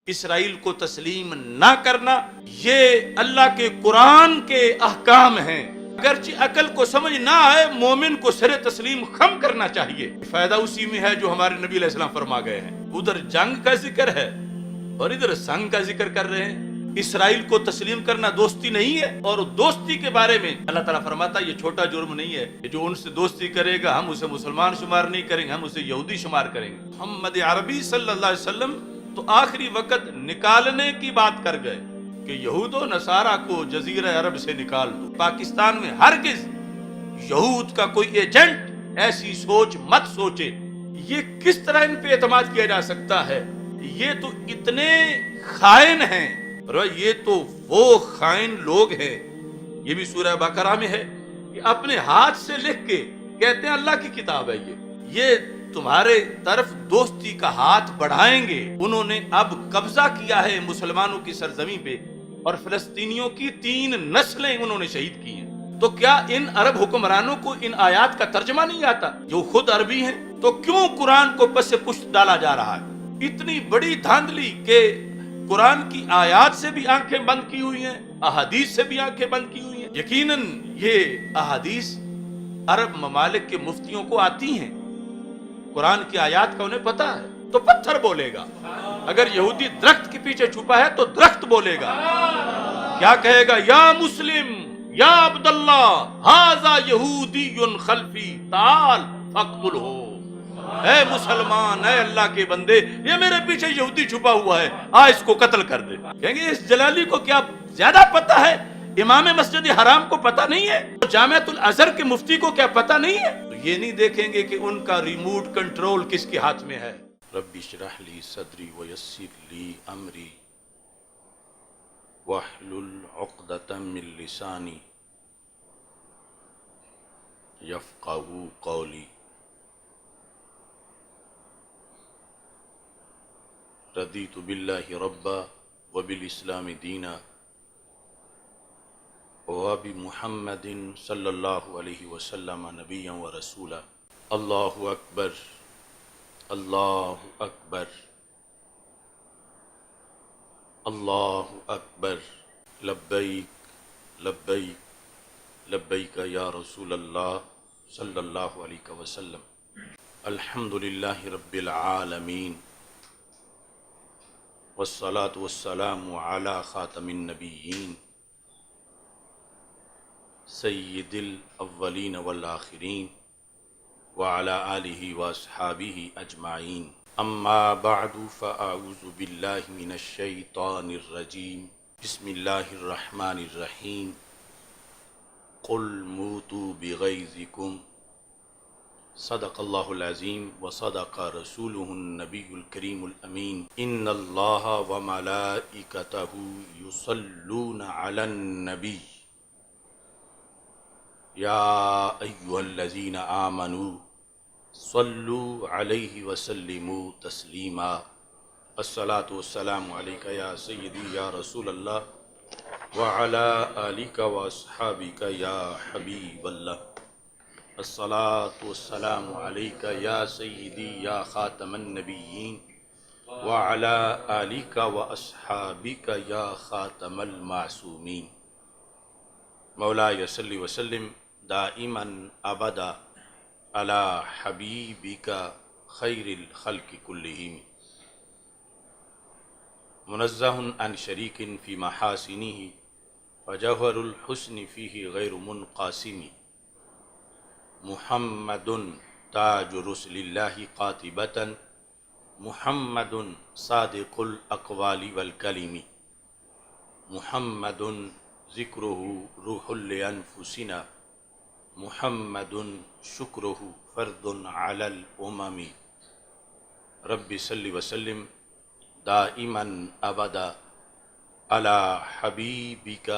اسرائیل کو تسلیم نہ کرنا یہ اللہ کے قرآن کے احکام ہیں۔ اگرچہ عقل کو سمجھ نہ آئے، مومن کو سر تسلیم خم کرنا چاہیے۔ فائدہ اسی میں ہے جو ہمارے نبی علیہ السلام فرما گئے ہیں۔ ادھر جنگ کا ذکر ہے اور ادھر سنگ کا ذکر کر رہے ہیں۔ اسرائیل کو تسلیم کرنا دوستی نہیں ہے، اور دوستی کے بارے میں اللہ تعالیٰ فرماتا ہے یہ چھوٹا جرم نہیں ہے کہ جو ان سے دوستی کرے گا ہم اسے مسلمان شمار نہیں کریں گے، ہم اسے یہودی شمار کریں گے۔ محمد عربی صلی اللہ علیہ وسلم تو آخری وقت نکالنے کی بات کر گئے کہ یہود و نصارہ کو جزیرہ عرب سے نکال دو۔ پاکستان میں ہرگز یہود کا کوئی ایجنٹ ایسی سوچ مت سوچے۔ یہ کس طرح ان پہ اعتماد کیا جا سکتا ہے؟ یہ تو اتنے خائن ہیں، اور یہ تو وہ خائن لوگ ہیں، یہ بھی سورہ بقرہ میں ہے کہ اپنے ہاتھ سے لکھ کے کہتے ہیں اللہ کی کتاب ہے یہ تمہارے طرف دوستی کا ہاتھ بڑھائیں گے۔ انہوں نے اب قبضہ کیا ہے مسلمانوں کی سرزمین پہ، اور فلسطینیوں کی 3 نسلیں انہوں نے شہید کی ہیں۔ تو کیا ان عرب حکمرانوں کو ان آیات کا ترجمہ نہیں آتا جو خود عربی ہیں؟ تو کیوں قرآن کو پس پشت ڈالا جا رہا ہے؟ اتنی بڑی دھاندلی کہ قرآن کی آیات سے بھی آنکھیں بند کی ہوئی ہیں، احادیث سے بھی آنکھیں بند کی ہوئی ہیں۔ یقیناً یہ احادیث عرب ممالک کے مفتیوں کو آتی ہیں، قرآن کی آیات کا انہیں پتا ہے، تو پتھر بولے گا۔ اگر یہودی درخت کے پیچھے چھپا ہے تو درخت بولے گا۔ کیا کہے گا؟ یا مسلم یا عبداللہ ھذا یہودی خلفی تعال فاقتلہ۔ اے مسلمان، اے اللہ کے بندے، یہ میرے پیچھے یہودی چھپا ہوا ہے، اس کو قتل کر دے۔ کہیں گے اس جلالی کو کیا زیادہ پتا ہے؟ امام مسجد حرام کو پتا نہیں ہے؟ جامعۃ الازہر کے مفتی کو کیا پتا نہیں ہے؟ تو یہ نہیں دیکھیں گے کہ ان کا ریموٹ کنٹرول کس کے ہاتھ میں ہے۔ رب اشرح لی صدری ویسر لی امری واحلل عقدۃ من لسانی یفقہوا قولی۔ رضیت باللہ ربا وبالاسلام دینا وبمحمد صلی اللہ علیہ وسلم نبیا ورسولا۔ اللہ اکبر، اللہ اکبر، اللہ اکبر، لبیک لبیک لبیک یا رسول اللہ صلی اللہ علیہ وسلم۔ الحمد للہ رب العالمین، والصلاة والسلام علی خاتم النبیین سید الاولین والآخرین وعلی آلہ واصحابہ اجمعین۔ اما بعد فاعوذ باللہ من الشیطان الرجیم۔ بسم اللہ الرحمن الرحیم۔ قل موتوا بغیظکم، صدق اللہ العظیم وصدق رسولہ النبی الکریم الامین۔ ان اللہ وملائکتہ یصلون علی النبی یا ایھا الذین آمنوا صلوا علیہ وسلموا تسلیما۔ الصلاۃ والسلام علیک یا سیدی یا رسول اللہ وعلی آلک واصحابک یا حبیب اللہ۔ الصلاۃ والسلام علیک یا سیدی یا خاتم النبیین وعلی آلک واصحابک یا خاتم المعصومین۔ مولاي صل وسلم دائما ابدا علی حبیبک خیر الخلق کلہم، منزہ عن شریک فی محاسنہ وجوہر الحسن فیہ غیر منقاسم۔ محمد تاج رسل اللہ قاطبۃ، محمد صادق الاقوال والکلم، محمد ذکرہ روح لانفسنا، محمد شکرہ فرد علی الامم۔ رب صل وسلم دائما ابدا علی حبیبک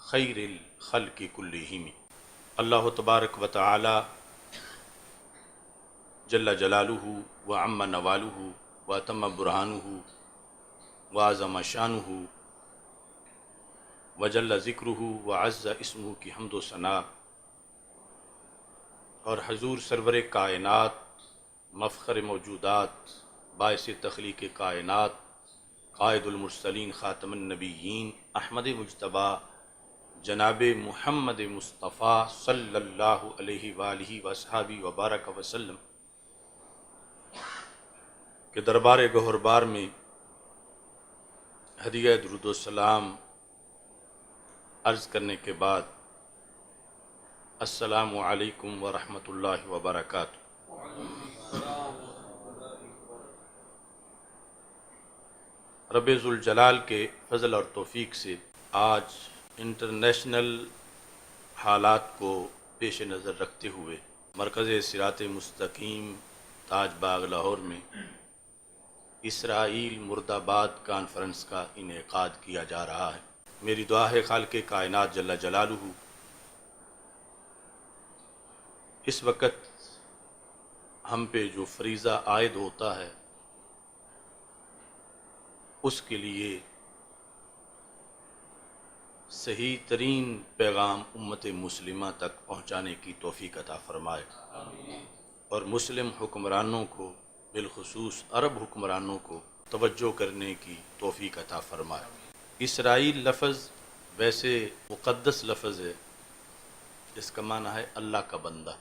خیر الخلق کلہم۔ اللہ تبارک و تعالی جل جلالہ وعم نوالہ واتم برہانہ وعظم شانہ وجل ذکرہ وعز اسمہ کی حمد و ثنا، اور حضور سرور کائنات، مفخر موجودات، باعث تخلیق کائنات، قائد المرسلین خاتم النبیین احمد مجتبیٰ جناب محمد مصطفیٰ صلی اللہ علیہ وآلہ وصحبہ وبارک وسلم کے دربار گہربار میں ہدیہ درود و سلام عرض کرنے کے بعد السلام علیکم ورحمۃ اللہ وبرکاتہ۔ رب ذوالجلال کے فضل اور توفیق سے آج انٹرنیشنل حالات کو پیش نظر رکھتے ہوئے مرکز صراط مستقیم تاج باغ لاہور میں اسرائیل مرد آباد کانفرنس کا انعقاد کیا جا رہا ہے۔ میری دعا ہے خالق کائنات جل جلالہ اس وقت ہم پہ جو فریضہ عائد ہوتا ہے اس کے لیے صحیح ترین پیغام امت مسلمہ تک پہنچانے کی توفیق عطا فرمائے اور مسلم حکمرانوں کو بالخصوص عرب حکمرانوں کو توجہ کرنے کی توفیق عطا فرمائے۔ اسرائیل لفظ ویسے مقدس لفظ ہے، اس کا معنی ہے اللہ کا بندہ،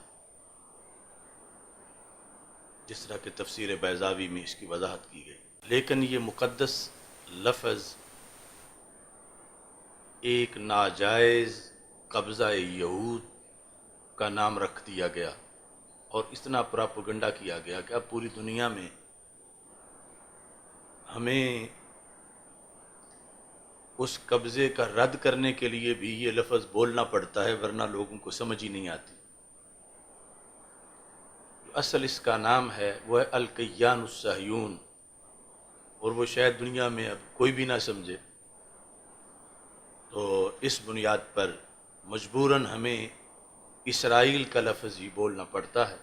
جس طرح کہ تفسیر بیضاوی میں اس کی وضاحت کی گئی، لیکن یہ مقدس لفظ ایک ناجائز قبضہ یہود کا نام رکھ دیا گیا اور اتنا پراپیگنڈا کیا گیا کہ اب پوری دنیا میں ہمیں اس قبضے کا رد کرنے کے لیے بھی یہ لفظ بولنا پڑتا ہے، ورنہ لوگوں کو سمجھ ہی نہیں آتی۔ اصل اس کا نام ہے وہ ہے الکیان الصہیون، اور وہ شاید دنیا میں اب کوئی بھی نہ سمجھے، تو اس بنیاد پر مجبوراً ہمیں اسرائیل کا لفظ ہی بولنا پڑتا ہے،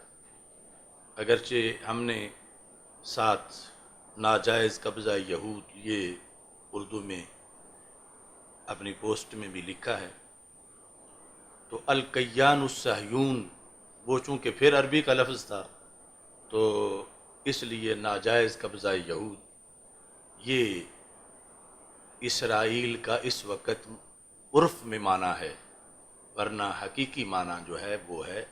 اگرچہ ہم نے ساتھ ناجائز قبضہ یہود یہ اردو میں اپنی پوسٹ میں بھی لکھا ہے۔ تو الکیان الصہیون وہ چونکہ پھر عربی کا لفظ تھا تو اس لیے ناجائز قبضہ یہود یہ اسرائیل کا اس وقت عرف میں معنی ہے، ورنہ حقیقی معنی جو ہے وہ ہے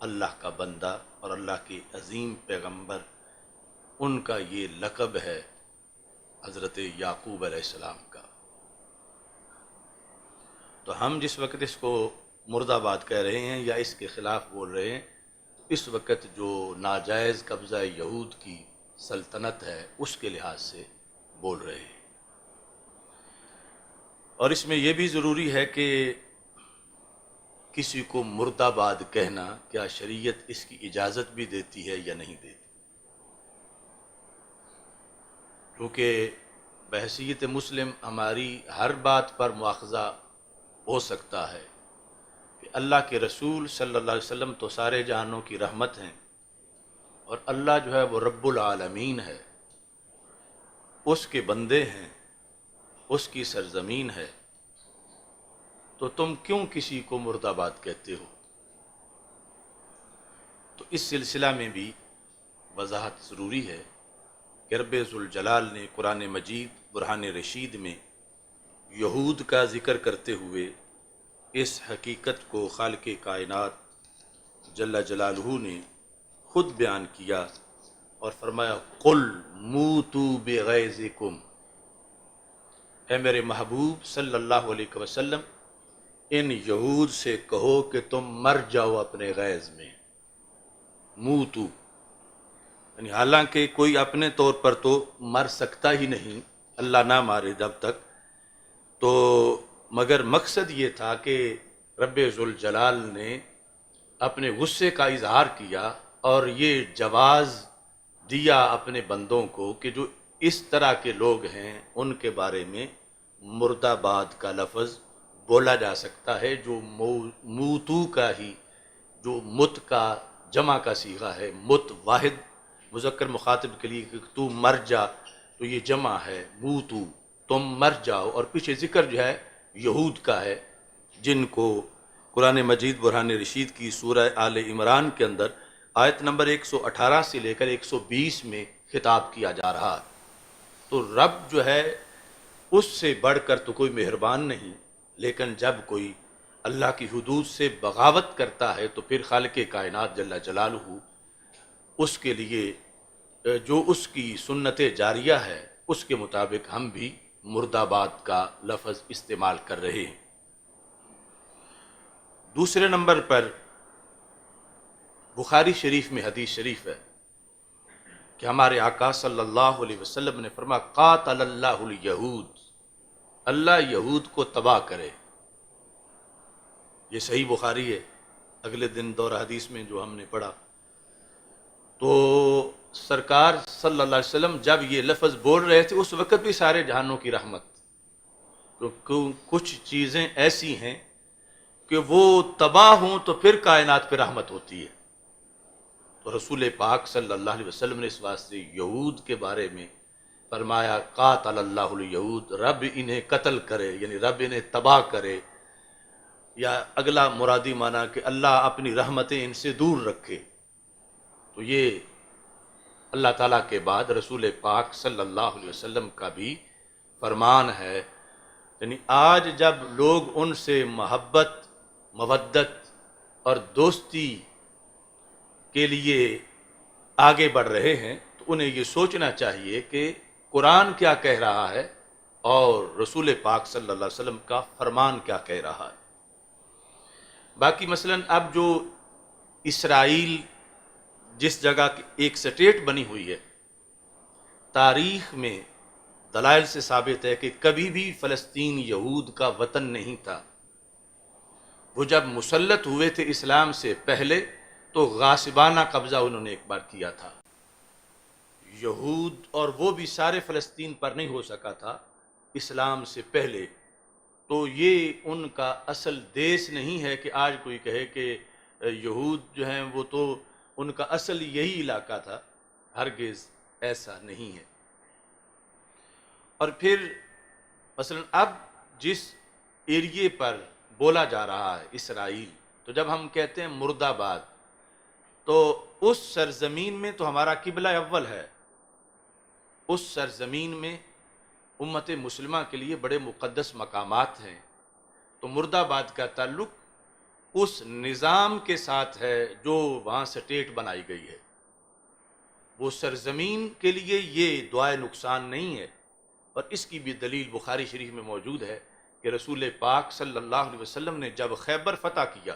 اللہ کا بندہ اور اللہ کے عظیم پیغمبر، ان کا یہ لقب ہے حضرت یعقوب علیہ السلام کا۔ تو ہم جس وقت اس کو مرد آباد کہہ رہے ہیں یا اس کے خلاف بول رہے ہیں، اس وقت جو ناجائز قبضہ یہود کی سلطنت ہے اس کے لحاظ سے بول رہے ہیں۔ اور اس میں یہ بھی ضروری ہے کہ کسی کو مرد آباد کہنا کیا شریعت اس کی اجازت بھی دیتی ہے یا نہیں دیتی، کیونکہ بحیثیت مسلم ہماری ہر بات پر مواخذہ ہو سکتا ہے کہ اللہ کے رسول صلی اللہ علیہ وسلم تو سارے جہانوں کی رحمت ہیں، اور اللہ جو ہے وہ رب العالمین ہے، اس کے بندے ہیں، اس کی سرزمین ہے، تو تم کیوں کسی کو مرد آباد کہتے ہو؟ تو اس سلسلہ میں بھی وضاحت ضروری ہے کہ رب ذوالجلال نے قرآن مجید برہان رشید میں یہود کا ذکر کرتے ہوئے اس حقیقت کو خالق کائنات جل جلالہ نے خود بیان کیا اور فرمایا قل موتوا بغیظکم، اے میرے محبوب صلی اللہ علیہ وسلم ان یہود سے کہو کہ تم مر جاؤ اپنے غیظ میں۔ موتو یعنی حالانکہ کوئی اپنے طور پر تو مر سکتا ہی نہیں، اللہ نہ مارے جب تک، تو مگر مقصد یہ تھا کہ رب ذوالجلال نے اپنے غصے کا اظہار کیا اور یہ جواز دیا اپنے بندوں کو کہ جو اس طرح کے لوگ ہیں ان کے بارے میں مرد آباد کا لفظ بولا جا سکتا ہے، جو موتو کا ہی جو مت کا جمع کا صیغہ ہے، مت واحد مذکر مخاطب کے لیے کہ تو مر جا، تو یہ جمع ہے موتو، تم مر جاؤ، اور پیچھے ذکر جو ہے یہود کا ہے جن کو قرآن مجید برہان رشید کی سورہ آل عمران کے اندر آیت نمبر 118 سے لے کر 120 میں خطاب کیا جا رہا ہے۔ تو رب جو ہے اس سے بڑھ کر تو کوئی مہربان نہیں، لیکن جب کوئی اللہ کی حدود سے بغاوت کرتا ہے تو پھر خالق کائنات جل جلالہ اس کے لیے جو اس کی سنت جاریہ ہے اس کے مطابق ہم بھی مرد آباد کا لفظ استعمال کر رہے ہیں۔ دوسرے نمبر پر بخاری شریف میں حدیث شریف ہے کہ ہمارے آقا صلی اللہ علیہ وسلم نے فرمایا قاتل اللہ الیہود، اللہ یہود کو تباہ کرے۔ یہ صحیح بخاری ہے۔ اگلے دن دورہ حدیث میں جو ہم نے پڑھا تو سرکار صلی اللہ علیہ وسلم جب یہ لفظ بول رہے تھے اس وقت بھی سارے جہانوں کی رحمت، کیونکہ کچھ چیزیں ایسی ہیں کہ وہ تباہ ہوں تو پھر کائنات پہ رحمت ہوتی ہے۔ تو رسول پاک صلی اللہ علیہ وسلم نے اس واسطے یہود کے بارے میں فرمایا قاتل اللہ الیہود، رب انہیں قتل کرے، یعنی رب انہیں تباہ کرے، یا اگلا مرادی معنی کہ اللہ اپنی رحمتیں ان سے دور رکھے۔ تو یہ اللہ تعالیٰ کے بعد رسول پاک صلی اللہ علیہ وسلم کا بھی فرمان ہے۔ یعنی آج جب لوگ ان سے محبت، مودت اور دوستی کے لیے آگے بڑھ رہے ہیں تو انہیں یہ سوچنا چاہیے کہ قرآن کیا کہہ رہا ہے اور رسول پاک صلی اللہ علیہ وسلم کا فرمان کیا کہہ رہا ہے۔ باقی مثلاً اب جو اسرائیل جس جگہ کی ایک سٹیٹ بنی ہوئی ہے، تاریخ میں دلائل سے ثابت ہے کہ کبھی بھی فلسطین یہود کا وطن نہیں تھا۔ وہ جب مسلط ہوئے تھے اسلام سے پہلے تو غاصبانہ قبضہ انہوں نے ایک بار کیا تھا۔ یہود اور وہ بھی سارے فلسطین پر نہیں ہو سکا تھا اسلام سے پہلے، تو یہ ان کا اصل دیس نہیں ہے کہ آج کوئی کہے کہ یہود جو ہیں وہ تو ان کا اصل یہی علاقہ تھا، ہرگز ایسا نہیں ہے۔ اور پھر مثلا اب جس ایریے پر بولا جا رہا ہے اسرائیل، تو جب ہم کہتے ہیں مرد آباد تو اس سرزمین میں تو ہمارا قبلہ اول ہے، اس سرزمین میں امت مسلمہ کے لیے بڑے مقدس مقامات ہیں، تو مرد آباد کا تعلق اس نظام کے ساتھ ہے جو وہاں سٹیٹ بنائی گئی ہے۔ وہ سرزمین کے لیے یہ دعائے نقصان نہیں ہے، اور اس کی بھی دلیل بخاری شریف میں موجود ہے کہ رسول پاک صلی اللہ علیہ وسلم نے جب خیبر فتح کیا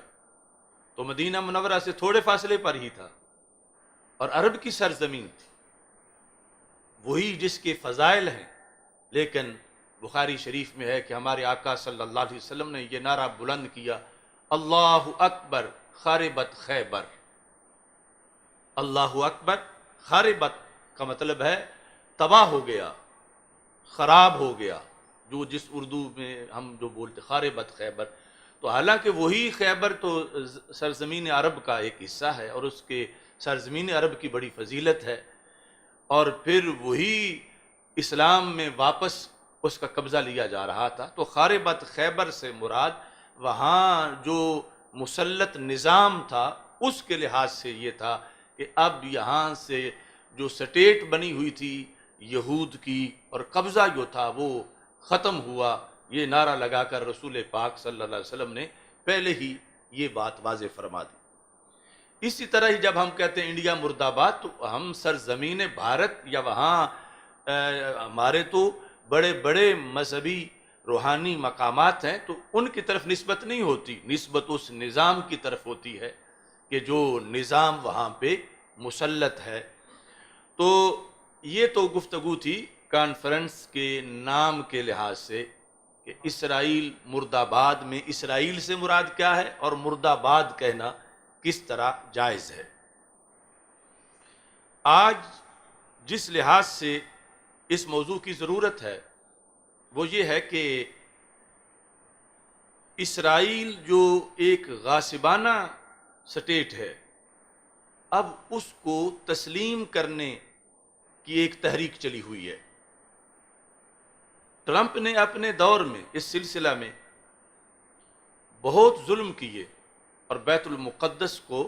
تو مدینہ منورہ سے تھوڑے فاصلے پر ہی تھا اور عرب کی سرزمین تھی، وہی جس کے فضائل ہیں، لیکن بخاری شریف میں ہے کہ ہمارے آقا صلی اللہ علیہ وسلم نے یہ نعرہ بلند کیا اللہ اکبر خاربت خیبر۔ اللہ اکبر خاربت کا مطلب ہے تباہ ہو گیا، خراب ہو گیا، جو جس اردو میں ہم جو بولتے خاربت خیبر، تو حالانکہ وہی خیبر تو سرزمین عرب کا ایک حصہ ہے اور اس کے سرزمین عرب کی بڑی فضیلت ہے، اور پھر وہی اسلام میں واپس اس کا قبضہ لیا جا رہا تھا۔ تو خاربت خیبر سے مراد وہاں جو مسلط نظام تھا اس کے لحاظ سے یہ تھا کہ اب یہاں سے جو سٹیٹ بنی ہوئی تھی یہود کی اور قبضہ جو تھا وہ ختم ہوا۔ یہ نعرہ لگا کر رسول پاک صلی اللہ علیہ وسلم نے پہلے ہی یہ بات واضح فرما دی۔ اسی طرح ہی جب ہم کہتے ہیں انڈیا مرد آباد تو ہم سرزمین بھارت یا وہاں ہمارے تو بڑے بڑے مذہبی روحانی مقامات ہیں تو ان کی طرف نسبت نہیں ہوتی، نسبت اس نظام کی طرف ہوتی ہے کہ جو نظام وہاں پہ مسلط ہے۔ تو یہ تو گفتگو تھی کانفرنس کے نام کے لحاظ سے کہ اسرائیل مرد آباد میں اسرائیل سے مراد کیا ہے اور مرد آباد کہنا کس طرح جائز ہے۔ آج جس لحاظ سے اس موضوع کی ضرورت ہے وہ یہ ہے کہ اسرائیل جو ایک غاصبانہ سٹیٹ ہے، اب اس کو تسلیم کرنے کی ایک تحریک چلی ہوئی ہے۔ ٹرمپ نے اپنے دور میں اس سلسلہ میں بہت ظلم کیے اور بیت المقدس کو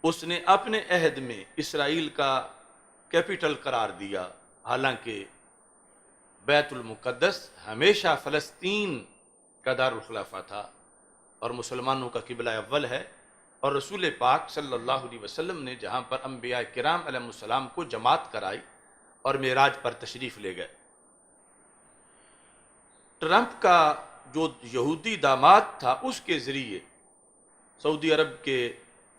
اس نے اپنے عہد میں اسرائیل کا کیپٹل قرار دیا، حالانکہ بیت المقدس ہمیشہ فلسطین کا دارالخلافہ تھا اور مسلمانوں کا قبلہ اول ہے، اور رسول پاک صلی اللہ علیہ وسلم نے جہاں پر انبیاء کرام علیہ السلام کو جماعت کرائی اور معراج پر تشریف لے گئے۔ ٹرمپ کا جو یہودی داماد تھا اس کے ذریعے سعودی عرب کے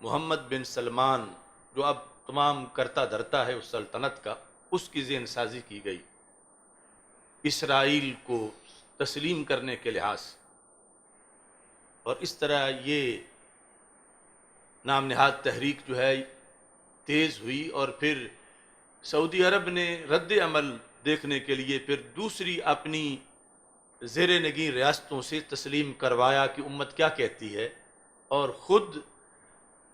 محمد بن سلمان، جو اب تمام کرتا دھرتا ہے اس سلطنت کا، اس کی ذہن سازی کی گئی اسرائیل کو تسلیم کرنے کے لحاظ سے، اور اس طرح یہ نام نہاد تحریک جو ہے تیز ہوئی، اور پھر سعودی عرب نے رد عمل دیکھنے کے لیے پھر دوسری اپنی زیر نگین ریاستوں سے تسلیم کروایا کہ امت کیا کہتی ہے، اور خود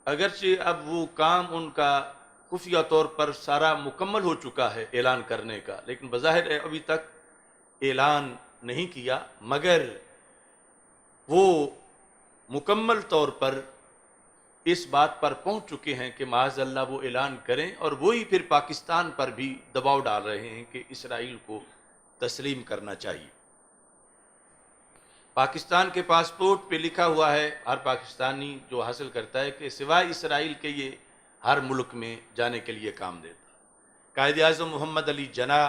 اگرچہ اب وہ کام ان کا خفیہ طور پر سارا مکمل ہو چکا ہے اعلان کرنے کا، لیکن بظاہر ابھی تک اعلان نہیں کیا، مگر وہ مکمل طور پر اس بات پر پہنچ چکے ہیں کہ معاذ اللہ وہ اعلان کریں، اور وہی پھر پاکستان پر بھی دباؤ ڈال رہے ہیں کہ اسرائیل کو تسلیم کرنا چاہیے۔ پاکستان کے پاسپورٹ پہ لکھا ہوا ہے، ہر پاکستانی جو حاصل کرتا ہے، کہ سوائے اسرائیل کے یہ ہر ملک میں جانے کے لیے کام دیتا۔ قائد اعظم محمد علی جناح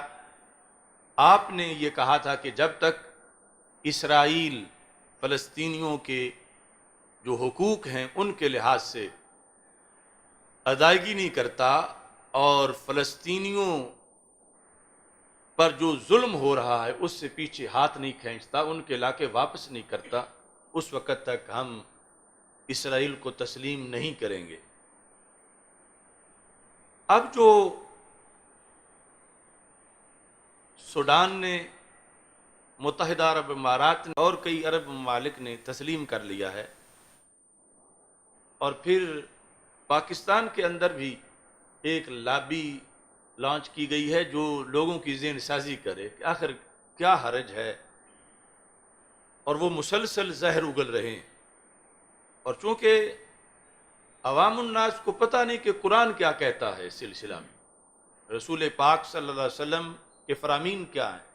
آپ نے یہ کہا تھا کہ جب تک اسرائیل فلسطینیوں کے جو حقوق ہیں ان کے لحاظ سے ادائیگی نہیں کرتا اور فلسطینیوں پر جو ظلم ہو رہا ہے اس سے پیچھے ہاتھ نہیں کھینچتا، ان کے علاقے واپس نہیں کرتا، اس وقت تک ہم اسرائیل کو تسلیم نہیں کریں گے۔ اب جو سوڈان نے، متحدہ عرب امارات نے اور کئی عرب ممالک نے تسلیم کر لیا ہے، اور پھر پاکستان کے اندر بھی ایک لابی لانچ کی گئی ہے جو لوگوں کی ذہن سازی کرے کہ آخر کیا حرج ہے، اور وہ مسلسل زہر اگل رہے ہیں، اور چونکہ عوام الناس کو پتہ نہیں کہ قرآن کیا کہتا ہے اس سلسلہ میں، رسول پاک صلی اللہ علیہ وسلم کے فرامین کیا ہیں،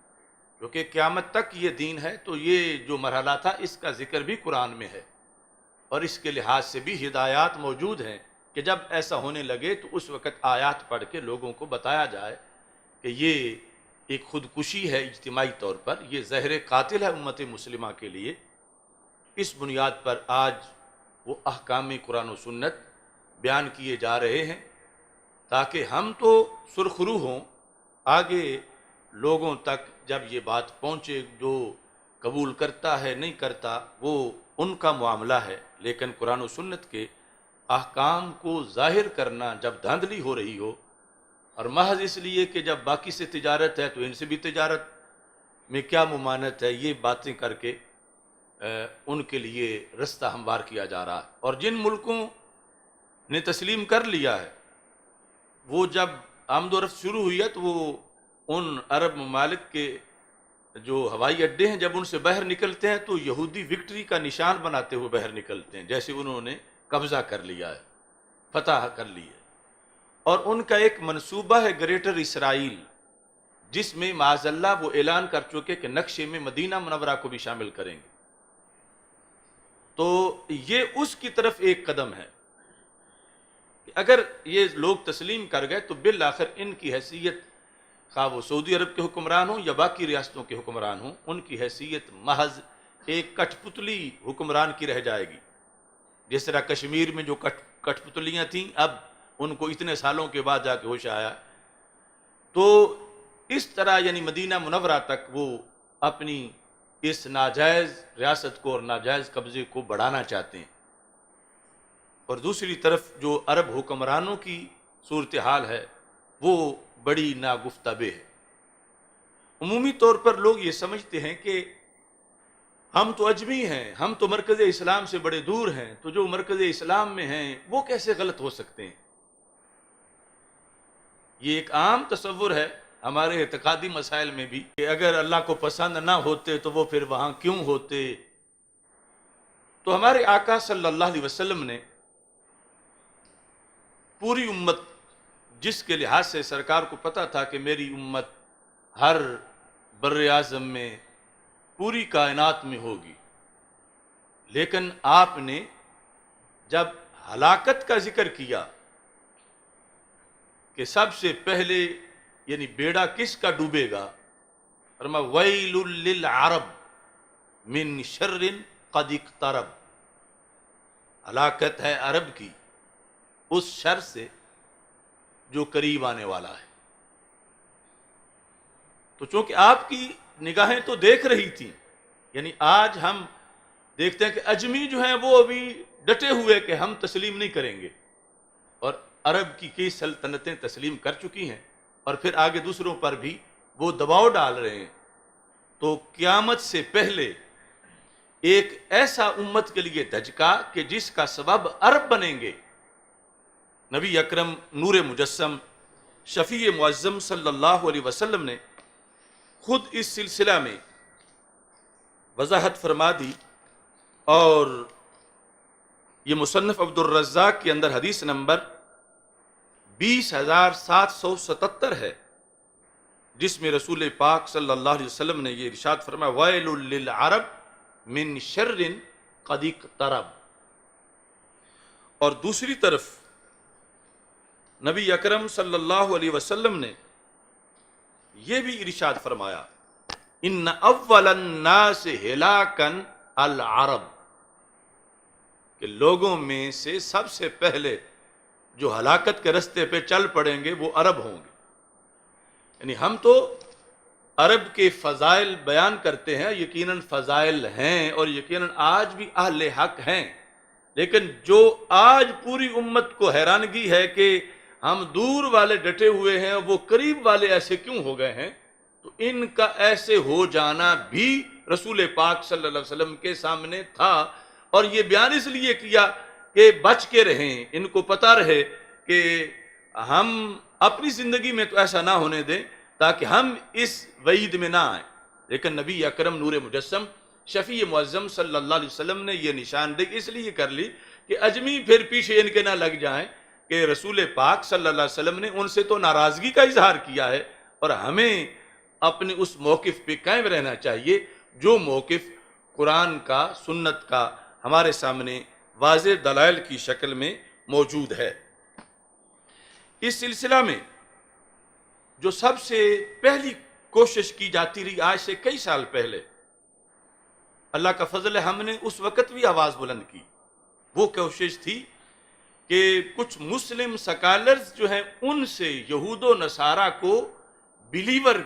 کیونکہ قیامت تک یہ دین ہے، تو یہ جو مرحلہ تھا اس کا ذکر بھی قرآن میں ہے، اور اس کے لحاظ سے بھی ہدایات موجود ہیں کہ جب ایسا ہونے لگے تو اس وقت آیات پڑھ کے لوگوں کو بتایا جائے کہ یہ ایک خودکشی ہے اجتماعی طور پر، یہ زہر قاتل ہے امت مسلمہ کے لیے۔ اس بنیاد پر آج وہ احکام قرآن و سنت بیان کیے جا رہے ہیں تاکہ ہم تو سرخرو ہوں، آگے لوگوں تک جب یہ بات پہنچے، جو قبول کرتا ہے نہیں کرتا وہ ان کا معاملہ ہے، لیکن قرآن و سنت کے احکام کو ظاہر کرنا جب دھاندلی ہو رہی ہو، اور محض اس لیے کہ جب باقی سے تجارت ہے تو ان سے بھی تجارت میں کیا ممانعت ہے، یہ باتیں کر کے ان کے لیے رستہ ہموار کیا جا رہا ہے۔ اور جن ملکوں نے تسلیم کر لیا ہے وہ جب آمد و رفت شروع ہوئی ہے تو وہ ان عرب ممالک کے جو ہوائی اڈے ہیں جب ان سے باہر نکلتے ہیں تو یہودی وکٹری کا نشان بناتے ہوئے باہر نکلتے ہیں، جیسے انہوں نے قبضہ کر لیا ہے، فتح کر لی ہے، اور ان کا ایک منصوبہ ہے گریٹر اسرائیل، جس میں معاذ اللہ وہ اعلان کر چکے کہ نقشے میں مدینہ منورہ کو بھی شامل کریں گے۔ تو یہ اس کی طرف ایک قدم ہے کہ اگر یہ لوگ تسلیم کر گئے تو بالآخر ان کی حیثیت، خواہ وہ سعودی عرب کے حکمران ہوں یا باقی ریاستوں کے حکمران ہوں، ان کی حیثیت محض ایک کٹ پتلی حکمران کی رہ جائے گی۔ جس طرح کشمیر میں جو کٹ پتلیاں تھیں اب ان کو اتنے سالوں کے بعد جا کے ہوش آیا، تو اس طرح یعنی مدینہ منورہ تک وہ اپنی اس ناجائز ریاست کو اور ناجائز قبضے کو بڑھانا چاہتے ہیں، اور دوسری طرف جو عرب حکمرانوں کی صورتحال ہے وہ بڑی ناگفتہ ہے۔ عمومی طور پر لوگ یہ سمجھتے ہیں کہ ہم تو اجمی ہیں، ہم تو مرکز اسلام سے بڑے دور ہیں، تو جو مرکز اسلام میں ہیں وہ کیسے غلط ہو سکتے ہیں۔ یہ ایک عام تصور ہے ہمارے اعتقادی مسائل میں بھی کہ اگر اللہ کو پسند نہ ہوتے تو وہ پھر وہاں کیوں ہوتے۔ تو ہمارے آقا صلی اللہ علیہ وسلم نے پوری امت، جس کے لحاظ سے سرکار کو پتہ تھا کہ میری امت ہر بر اعظم میں، پوری کائنات میں ہوگی، لیکن آپ نے جب ہلاکت کا ذکر کیا کہ سب سے پہلے یعنی بیڑا کس کا ڈوبے گا، فرمایا ویل للعرب من شر قد اقترب، ہلاکت ہے عرب کی اس شر سے جو قریب آنے والا ہے۔ تو چونکہ آپ کی نگاہیں تو دیکھ رہی تھیں، یعنی آج ہم دیکھتے ہیں کہ اجمی جو ہیں وہ ابھی ڈٹے ہوئے کہ ہم تسلیم نہیں کریں گے، اور عرب کی کئی سلطنتیں تسلیم کر چکی ہیں، اور پھر آگے دوسروں پر بھی وہ دباؤ ڈال رہے ہیں۔ تو قیامت سے پہلے ایک ایسا امت کے لیے دھچکا کہ جس کا سبب عرب بنیں گے۔ نبی اکرم نور مجسم شفیع معظم صلی اللہ علیہ وسلم نے خود اس سلسلہ میں وضاحت فرما دی، اور یہ مصنف عبد الرزاق کے اندر حدیث نمبر 20,777 ہے، جس میں رسول پاک صلی اللہ علیہ وسلم نے یہ ارشاد فرمایا ویل للعرب من شر قد اقترب۔ اور دوسری طرف نبی اکرم صلی اللہ علیہ وسلم نے یہ بھی ارشاد فرمایا ان اول الناس ہلاکا العرب، کہ لوگوں میں سے سب سے پہلے جو ہلاکت کے رستے پہ چل پڑیں گے وہ عرب ہوں گے۔ یعنی ہم تو عرب کے فضائل بیان کرتے ہیں، یقیناً فضائل ہیں اور یقیناً آج بھی اہل حق ہیں، لیکن جو آج پوری امت کو حیرانگی ہے کہ ہم دور والے ڈٹے ہوئے ہیں، وہ قریب والے ایسے کیوں ہو گئے ہیں، تو ان کا ایسے ہو جانا بھی رسول پاک صلی اللہ علیہ وسلم کے سامنے تھا، اور یہ بیان اس لیے کیا کہ بچ کے رہیں، ان کو پتہ رہے کہ ہم اپنی زندگی میں تو ایسا نہ ہونے دیں تاکہ ہم اس وعید میں نہ آئیں۔ لیکن نبی اکرم نور مجسم شفیع معظم صلی اللہ علیہ وسلم نے یہ نشاندہی اس لیے کر لی کہ اجمی پھر پیچھے ان کے نہ لگ جائیں کہ رسول پاک صلی اللہ علیہ وسلم نے ان سے تو ناراضگی کا اظہار کیا ہے، اور ہمیں اپنے اس موقف پہ قائم رہنا چاہیے جو موقف قرآن کا، سنت کا ہمارے سامنے واضح دلائل کی شکل میں موجود ہے۔ اس سلسلہ میں جو سب سے پہلی کوشش کی جاتی رہی آج سے کئی سال پہلے، اللہ کا فضل ہے ہم نے اس وقت بھی آواز بلند کی، وہ کوشش تھی کہ کچھ مسلم سکالرز جو ہیں ان سے یہود و نصارہ کو بلیور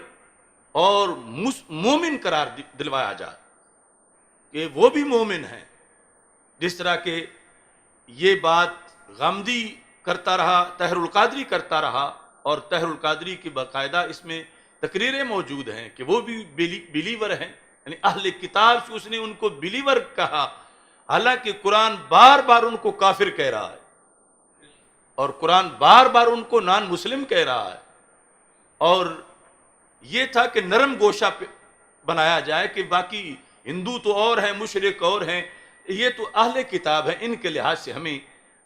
اور مومن قرار دلوایا جائے کہ وہ بھی مومن ہیں۔ جس طرح کہ یہ بات غامدی کرتا رہا، طاہر القادری کرتا رہا، اور طاہر القادری کی باقاعدہ اس میں تقریریں موجود ہیں کہ وہ بھی بلیور ہیں، یعنی اہل کتاب سے اس نے ان کو بلیور کہا، حالانکہ قرآن بار بار ان کو کافر کہہ رہا ہے، اور قرآن بار بار ان کو نان مسلم کہہ رہا ہے۔ اور یہ تھا کہ نرم گوشہ بنایا جائے کہ باقی ہندو تو اور ہیں، مشرک اور ہیں، یہ تو اہل کتاب ہیں، ان کے لحاظ سے ہمیں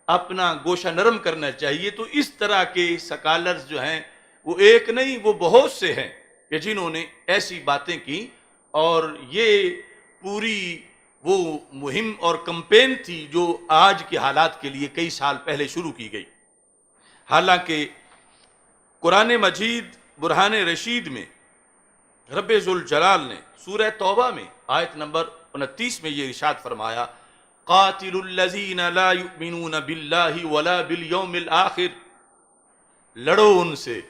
اپنا گوشہ نرم کرنا چاہیے۔ تو اس طرح کے سکالرز جو ہیں وہ ایک نہیں، وہ بہت سے ہیں کہ جنہوں نے ایسی باتیں کی، اور یہ پوری وہ مہم اور کمپین تھی جو آج کے حالات کے لیے کئی سال پہلے شروع کی گئی۔ حالانکہ قرآن مجید برہان رشید میں رب ذوالجلال نے سورہ توبہ میں آیت نمبر 29 میں یہ ارشاد فرمایا قاتل الذین لا یؤمنون باللہ ولا بالیوم الآخر، لڑو ان سے،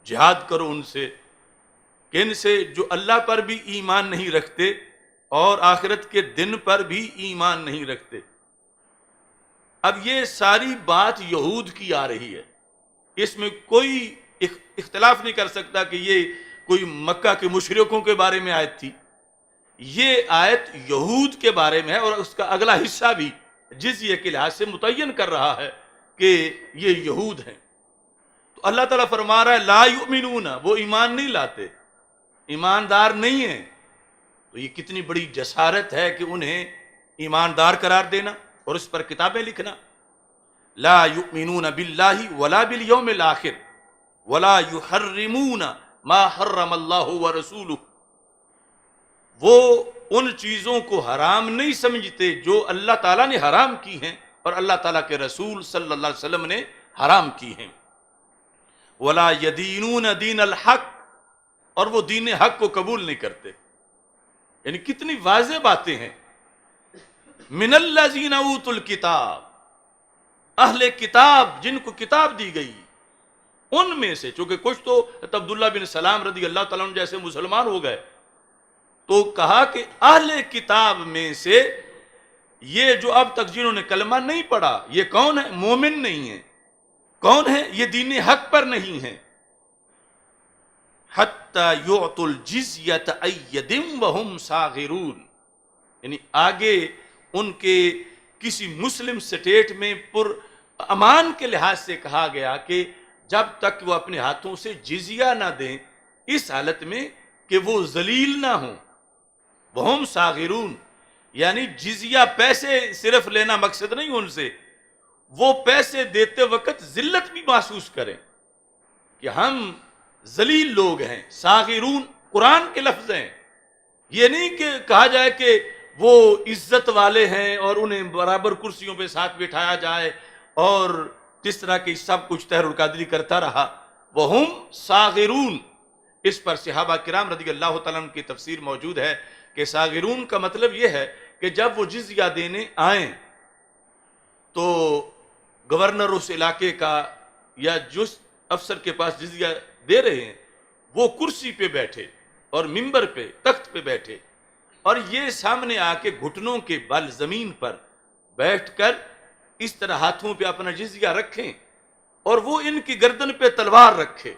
جہاد کرو ان سے، کہ ان سے جو اللہ پر بھی ایمان نہیں رکھتے اور آخرت کے دن پر بھی ایمان نہیں رکھتے۔ اب یہ ساری بات یہود کی آ رہی ہے، اس میں کوئی اختلاف نہیں کر سکتا کہ یہ کوئی مکہ کے مشرکوں کے بارے میں آیت تھی، یہ آیت یہود کے بارے میں ہے، اور اس کا اگلا حصہ بھی جزیے کے لحاظ سے متعین کر رہا ہے کہ یہ یہود ہیں۔ تو اللہ تعالیٰ فرما رہا ہے لا یؤمنون، وہ ایمان نہیں لاتے، ایماندار نہیں ہیں۔ تو یہ کتنی بڑی جسارت ہے کہ انہیں ایماندار قرار دینا اور اس پر کتابیں لکھنا۔ لا یؤمنون باللہ ولا بالیوم الآخر ولا یحرمون ما حرم اللہ ورسولہ، وہ ان چیزوں کو حرام نہیں سمجھتے جو اللہ تعالیٰ نے حرام کی ہیں اور اللہ تعالیٰ کے رسول صلی اللہ علیہ وسلم نے حرام کی ہیں۔ ولا یدینون دین الحق، اور وہ دین حق کو قبول نہیں کرتے۔ یعنی کتنی واضح باتیں ہیں۔ من الذین اوتوا الکتاب، اہل کتاب جن کو کتاب دی گئی ان میں سے، چونکہ کچھ تو عبداللہ بن سلام رضی اللہ تعالیٰ عنہ جیسے مسلمان ہو گئے، تو کہا کہ اہل کتاب میں سے یہ جو اب تک جنہوں نے کلمہ نہیں پڑھا، یہ کون ہے؟ مومن نہیں ہے۔ کون ہے یہ؟ دین حق پر نہیں ہے۔ حتی یعطوا الجزیۃ عن ید وہم صاغرون، یعنی آگے ان کے کسی مسلم سٹیٹ میں پر امان کے لحاظ سے کہا گیا کہ جب تک وہ اپنے ہاتھوں سے جزیہ نہ دیں، اس حالت میں کہ وہ ذلیل نہ ہوں۔ وہم صاغرون، یعنی جزیہ پیسے صرف لینا مقصد نہیں ان سے، وہ پیسے دیتے وقت ذلت بھی محسوس کریں کہ ہم ذلیل لوگ ہیں۔ صاغرون قرآن کے لفظ ہیں، یہ نہیں کہ کہا جائے کہ وہ عزت والے ہیں اور انہیں برابر کرسیوں پہ ساتھ بٹھایا جائے اور جس طرح کہ سب کچھ طاہر القادری کرتا رہا۔ وہم صاغرون، اس پر صحابہ کرام رضی اللہ تعالیٰ عنہ کی تفسیر موجود ہے کہ صاغرون کا مطلب یہ ہے کہ جب وہ جزیہ دینے آئیں تو گورنر اس علاقے کا یا جس افسر کے پاس جزیہ دے رہے ہیں وہ کرسی پہ بیٹھے اور منبر پہ تخت پہ بیٹھے، اور یہ سامنے آ کے گھٹنوں کے بل زمین پر بیٹھ کر اس طرح ہاتھوں پہ اپنا جزیہ رکھیں اور وہ ان کی گردن پہ تلوار رکھے،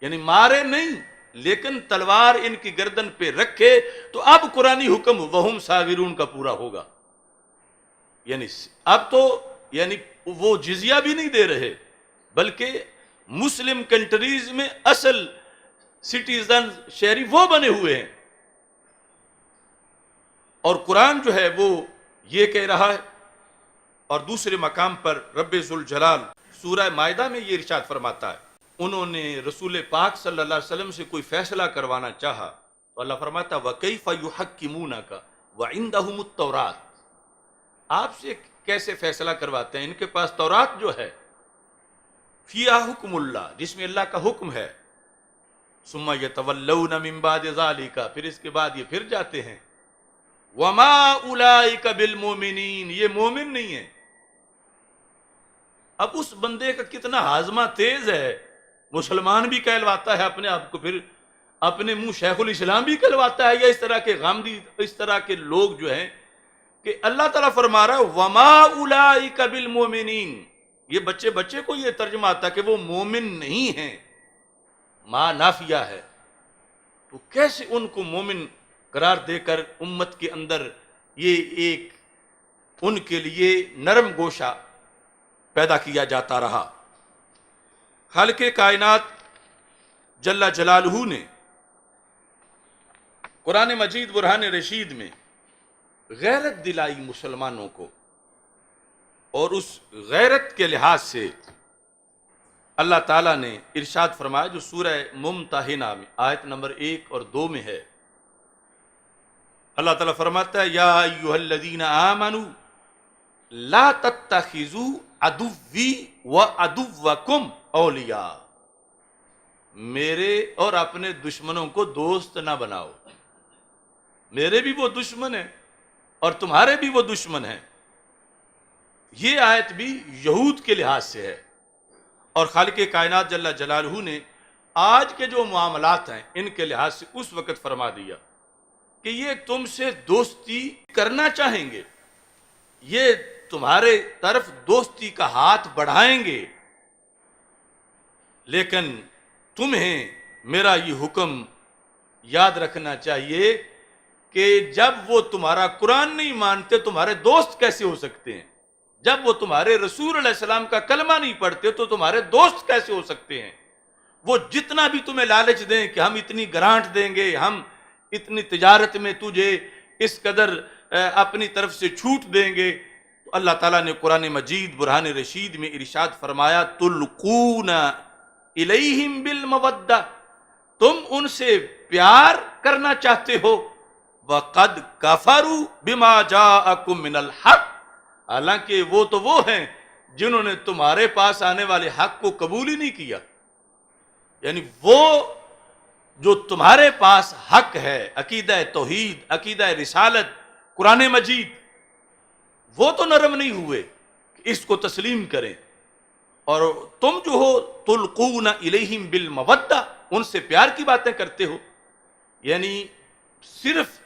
یعنی مارے نہیں لیکن تلوار ان کی گردن پہ رکھے، تو اب قرآنی حکم وہم صاغرون کا پورا ہوگا۔ یعنی اب تو یعنی وہ جزیہ بھی نہیں دے رہے، بلکہ مسلم کنٹریز میں اصل سٹیزن شہری وہ بنے ہوئے ہیں، اور قرآن جو ہے وہ یہ کہہ رہا ہے۔ اور دوسرے مقام پر رب ذوالجلال سورہ مائدہ میں یہ ارشاد فرماتا ہے، انہوں نے رسول پاک صلی اللہ علیہ وسلم سے کوئی فیصلہ کروانا چاہا تو اللہ فرماتا وَكَيْفَ يُحَكِّمُونَكَ وَعِنْدَهُمُ التَّوْرَاتُ، آپ سے کیسے فیصلہ کرواتے ہیں؟ ان کے پاس تورات جو ہے، فیہا حکم اللہ، جس میں اللہ کا حکم ہے، ثُمَّ يَتَوَلَّوْنَ مِن بَعْدِ ذَلِكَ، پھر اس کے بعد یہ پھر جاتے ہیں، وَمَا أُولَئِكَ بِالْمُؤْمِنِينَ، یہ مومن نہیں ہے۔ اب اس بندے کا کتنا ہاضمہ تیز ہے، مسلمان بھی کہلواتا ہے اپنے آپ کو، پھر اپنے منہ شیخ الاسلام بھی کہلواتا ہے، یا اس طرح کے غامدی اس طرح کے لوگ جو ہیں کہ اللہ تعالیٰ فرما رہا ہے وَمَا أُولَئِكَ بِالْمُؤْمِنِينَ، یہ بچے کو یہ ترجمہ آتا کہ وہ مومن نہیں ہیں، ما نافیہ ہے، تو کیسے ان کو مومن قرار دے کر امت کے اندر یہ ایک ان کے لیے نرم گوشہ پیدا کیا جاتا رہا۔ خالق کائنات جل جلالہ نے قرآن مجید برہان رشید میں غیرت دلائی مسلمانوں کو، اور اس غیرت کے لحاظ سے اللہ تعالیٰ نے ارشاد فرمایا جو سورہ ممتحنہ میں آیت نمبر 1 اور 2 میں ہے۔ اللہ تعالیٰ فرماتا ہے یا ایھا الذین آمنوا لا تتخذوا عدوی وعدوکم اولیاء، میرے اور اپنے دشمنوں کو دوست نہ بناؤ، میرے بھی وہ دشمن ہیں اور تمہارے بھی وہ دشمن ہیں۔ یہ آیت بھی یہود کے لحاظ سے ہے، اور خالق کائنات جل جلالہ نے آج کے جو معاملات ہیں ان کے لحاظ سے اس وقت فرما دیا کہ یہ تم سے دوستی کرنا چاہیں گے، یہ تمہارے طرف دوستی کا ہاتھ بڑھائیں گے، لیکن تمہیں میرا یہ حکم یاد رکھنا چاہیے کہ جب وہ تمہارا قرآن نہیں مانتے تمہارے دوست کیسے ہو سکتے ہیں؟ جب وہ تمہارے رسول علیہ السلام کا کلمہ نہیں پڑھتے تو تمہارے دوست کیسے ہو سکتے ہیں؟ وہ جتنا بھی تمہیں لالچ دیں کہ ہم اتنی گرانٹ دیں گے، ہم اتنی تجارت میں تجھے اس قدر اپنی طرف سے چھوٹ دیں گے، تو اللہ تعالیٰ نے قرآن مجید برہان رشید میں ارشاد فرمایا تلقون الیہم بالمودہ، تم ان سے پیار کرنا چاہتے ہو، وَقَدْ كَفَرُوا بِمَا جَاءَكُم مِّنَ الْحَقِّ، حالانکہ وہ تو وہ ہیں جنہوں نے تمہارے پاس آنے والے حق کو قبول ہی نہیں کیا. یعنی وہ جو تمہارے پاس حق ہے، عقیدہ توحید، عقیدہ رسالت، قرآن مجید، وہ تو نرم نہیں ہوئے کہ اس کو تسلیم کریں. اور تم جو ہو تلقون الیہم بالمودہ، ان سے پیار کی باتیں کرتے ہو. یعنی صرف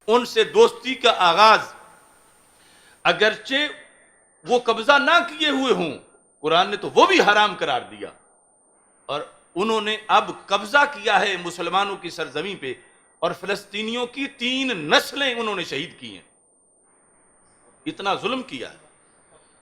ان سے دوستی کا آغاز، اگرچہ وہ قبضہ نہ کیے ہوئے ہوں، قرآن نے تو وہ بھی حرام قرار دیا، اور انہوں نے اب قبضہ کیا ہے مسلمانوں کی سرزمین پہ، اور فلسطینیوں کی 3 نسلیں انہوں نے شہید کی ہیں. اتنا ظلم کیا ہے.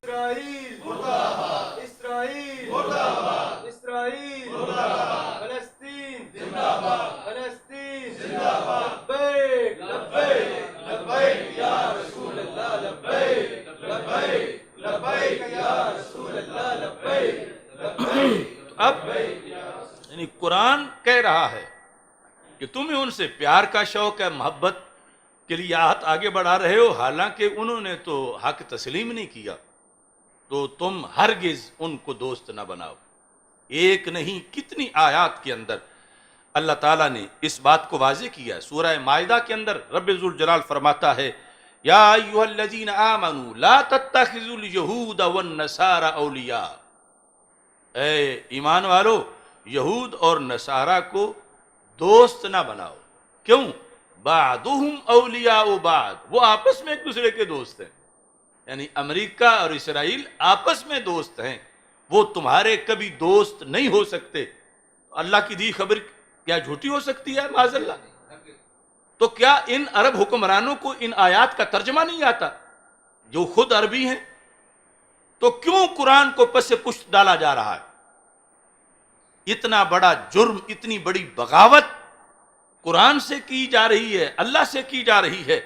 اسرائیل مرد آباد، اسرائیل مرد آباد، اسرائیل مرد آباد، فلسطین زندہ باد، فلسطین زندہ باد. لبیک لبیک لبیک یا رسول اللہ، لبیک لبیک لبیک یا رسول اللہ، لبیک لبیک. اب یعنی قرآن کہہ رہا ہے کہ تمہیں ان سے پیار کا شوق ہے، محبت کے لیے ہاتھ آگے بڑھا رہے ہو، حالانکہ انہوں نے تو حق تسلیم نہیں کیا. تو تم ہرگز ان کو دوست نہ بناؤ. ایک نہیں کتنی آیات کے اندر اللہ تعالیٰ نے اس بات کو واضح کیا ہے. سورہ مائدہ کے اندر رب ذوالجلال فرماتا ہے، یا ایھا الذین آمنوا لا تتخذوا الیہود والنصارى اولیاء، اے ایمان والو یہود اور نصارہ کو دوست نہ بناؤ. کیوں؟ بعضهم اولیاء بعض، وہ آپس میں ایک دوسرے کے دوست ہیں. یعنی امریکہ اور اسرائیل آپس میں دوست ہیں، وہ تمہارے کبھی دوست نہیں ہو سکتے. اللہ کی دی خبر کیا جھوٹی ہو سکتی ہے؟ معاذ اللہ. تو کیا ان عرب حکمرانوں کو ان آیات کا ترجمہ نہیں آتا جو خود عربی ہیں؟ تو کیوں قرآن کو پس پشت ڈالا جا رہا ہے؟ اتنا بڑا جرم، اتنی بڑی بغاوت قرآن سے کی جا رہی ہے، اللہ سے کی جا رہی ہے.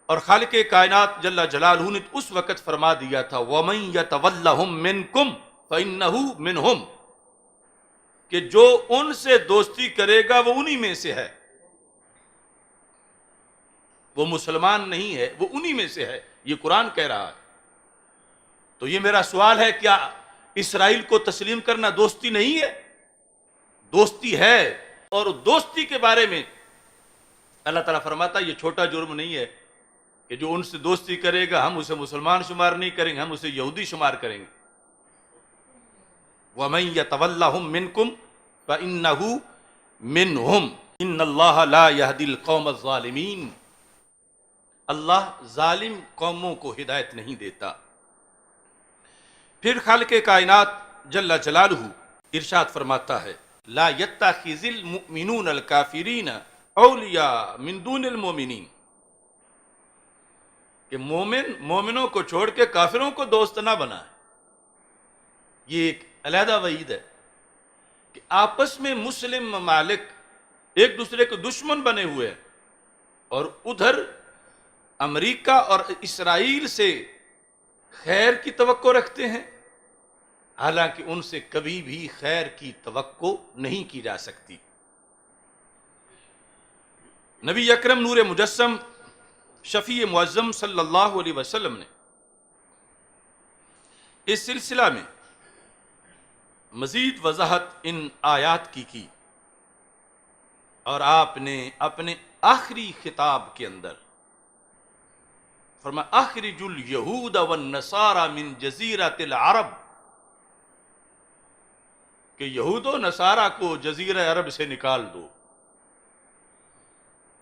اور خالق کائنات جل جلالہ نے اس وقت فرما دیا تھا وَمَن يَتَوَلَّهُم مِّنكُمْ فَإِنَّهُ مِنْهُمْ، کہ جو ان سے دوستی کرے گا وہ انہی میں سے ہے. وہ مسلمان نہیں ہے، وہ انہی میں سے ہے، یہ قرآن کہہ رہا ہے. تو یہ میرا سوال ہے، کیا اسرائیل کو تسلیم کرنا دوستی نہیں ہے؟ دوستی ہے. اور دوستی کے بارے میں اللہ تعالیٰ فرماتا ہے یہ چھوٹا جرم نہیں ہے کہ جو ان سے دوستی کرے گا ہم اسے مسلمان شمار نہیں کریں گے، ہم اسے یہودی شمار کریں گے. وَمَن يَتَوَلَّهُم مِّنكُمْ فَإِنَّهُ مِنْهُمْ إِنَّ اللَّهَ لَا يَهْدِي الْقَوْمَ الظَّالِمِينَ، اللہ ظالم قوموں کو ہدایت نہیں دیتا. پھر خالق کائنات جل جلالہ ارشاد فرماتا ہے لا يتخذ المؤمنون الکافرین اولیاء من دون المؤمنین، کہ مومنوں کو چھوڑ کے کافروں کو دوست نہ بنائے. یہ ایک علیحدہ وعید ہے کہ آپس میں مسلم ممالک ایک دوسرے کے دشمن بنے ہوئے ہیں، اور ادھر امریکہ اور اسرائیل سے خیر کی توقع رکھتے ہیں، حالانکہ ان سے کبھی بھی خیر کی توقع نہیں کی جا سکتی. نبی اکرم نور مجسم شفیع معظم صلی اللہ علیہ وسلم نے اس سلسلہ میں مزید وضاحت ان آیات کی، اور آپ نے اپنے آخری خطاب کے اندر فرمایا اخرجوا الیہود والنصارى من جزیرۃ العرب، کہ یہود و نصارہ کو جزیرہ عرب سے نکال دو.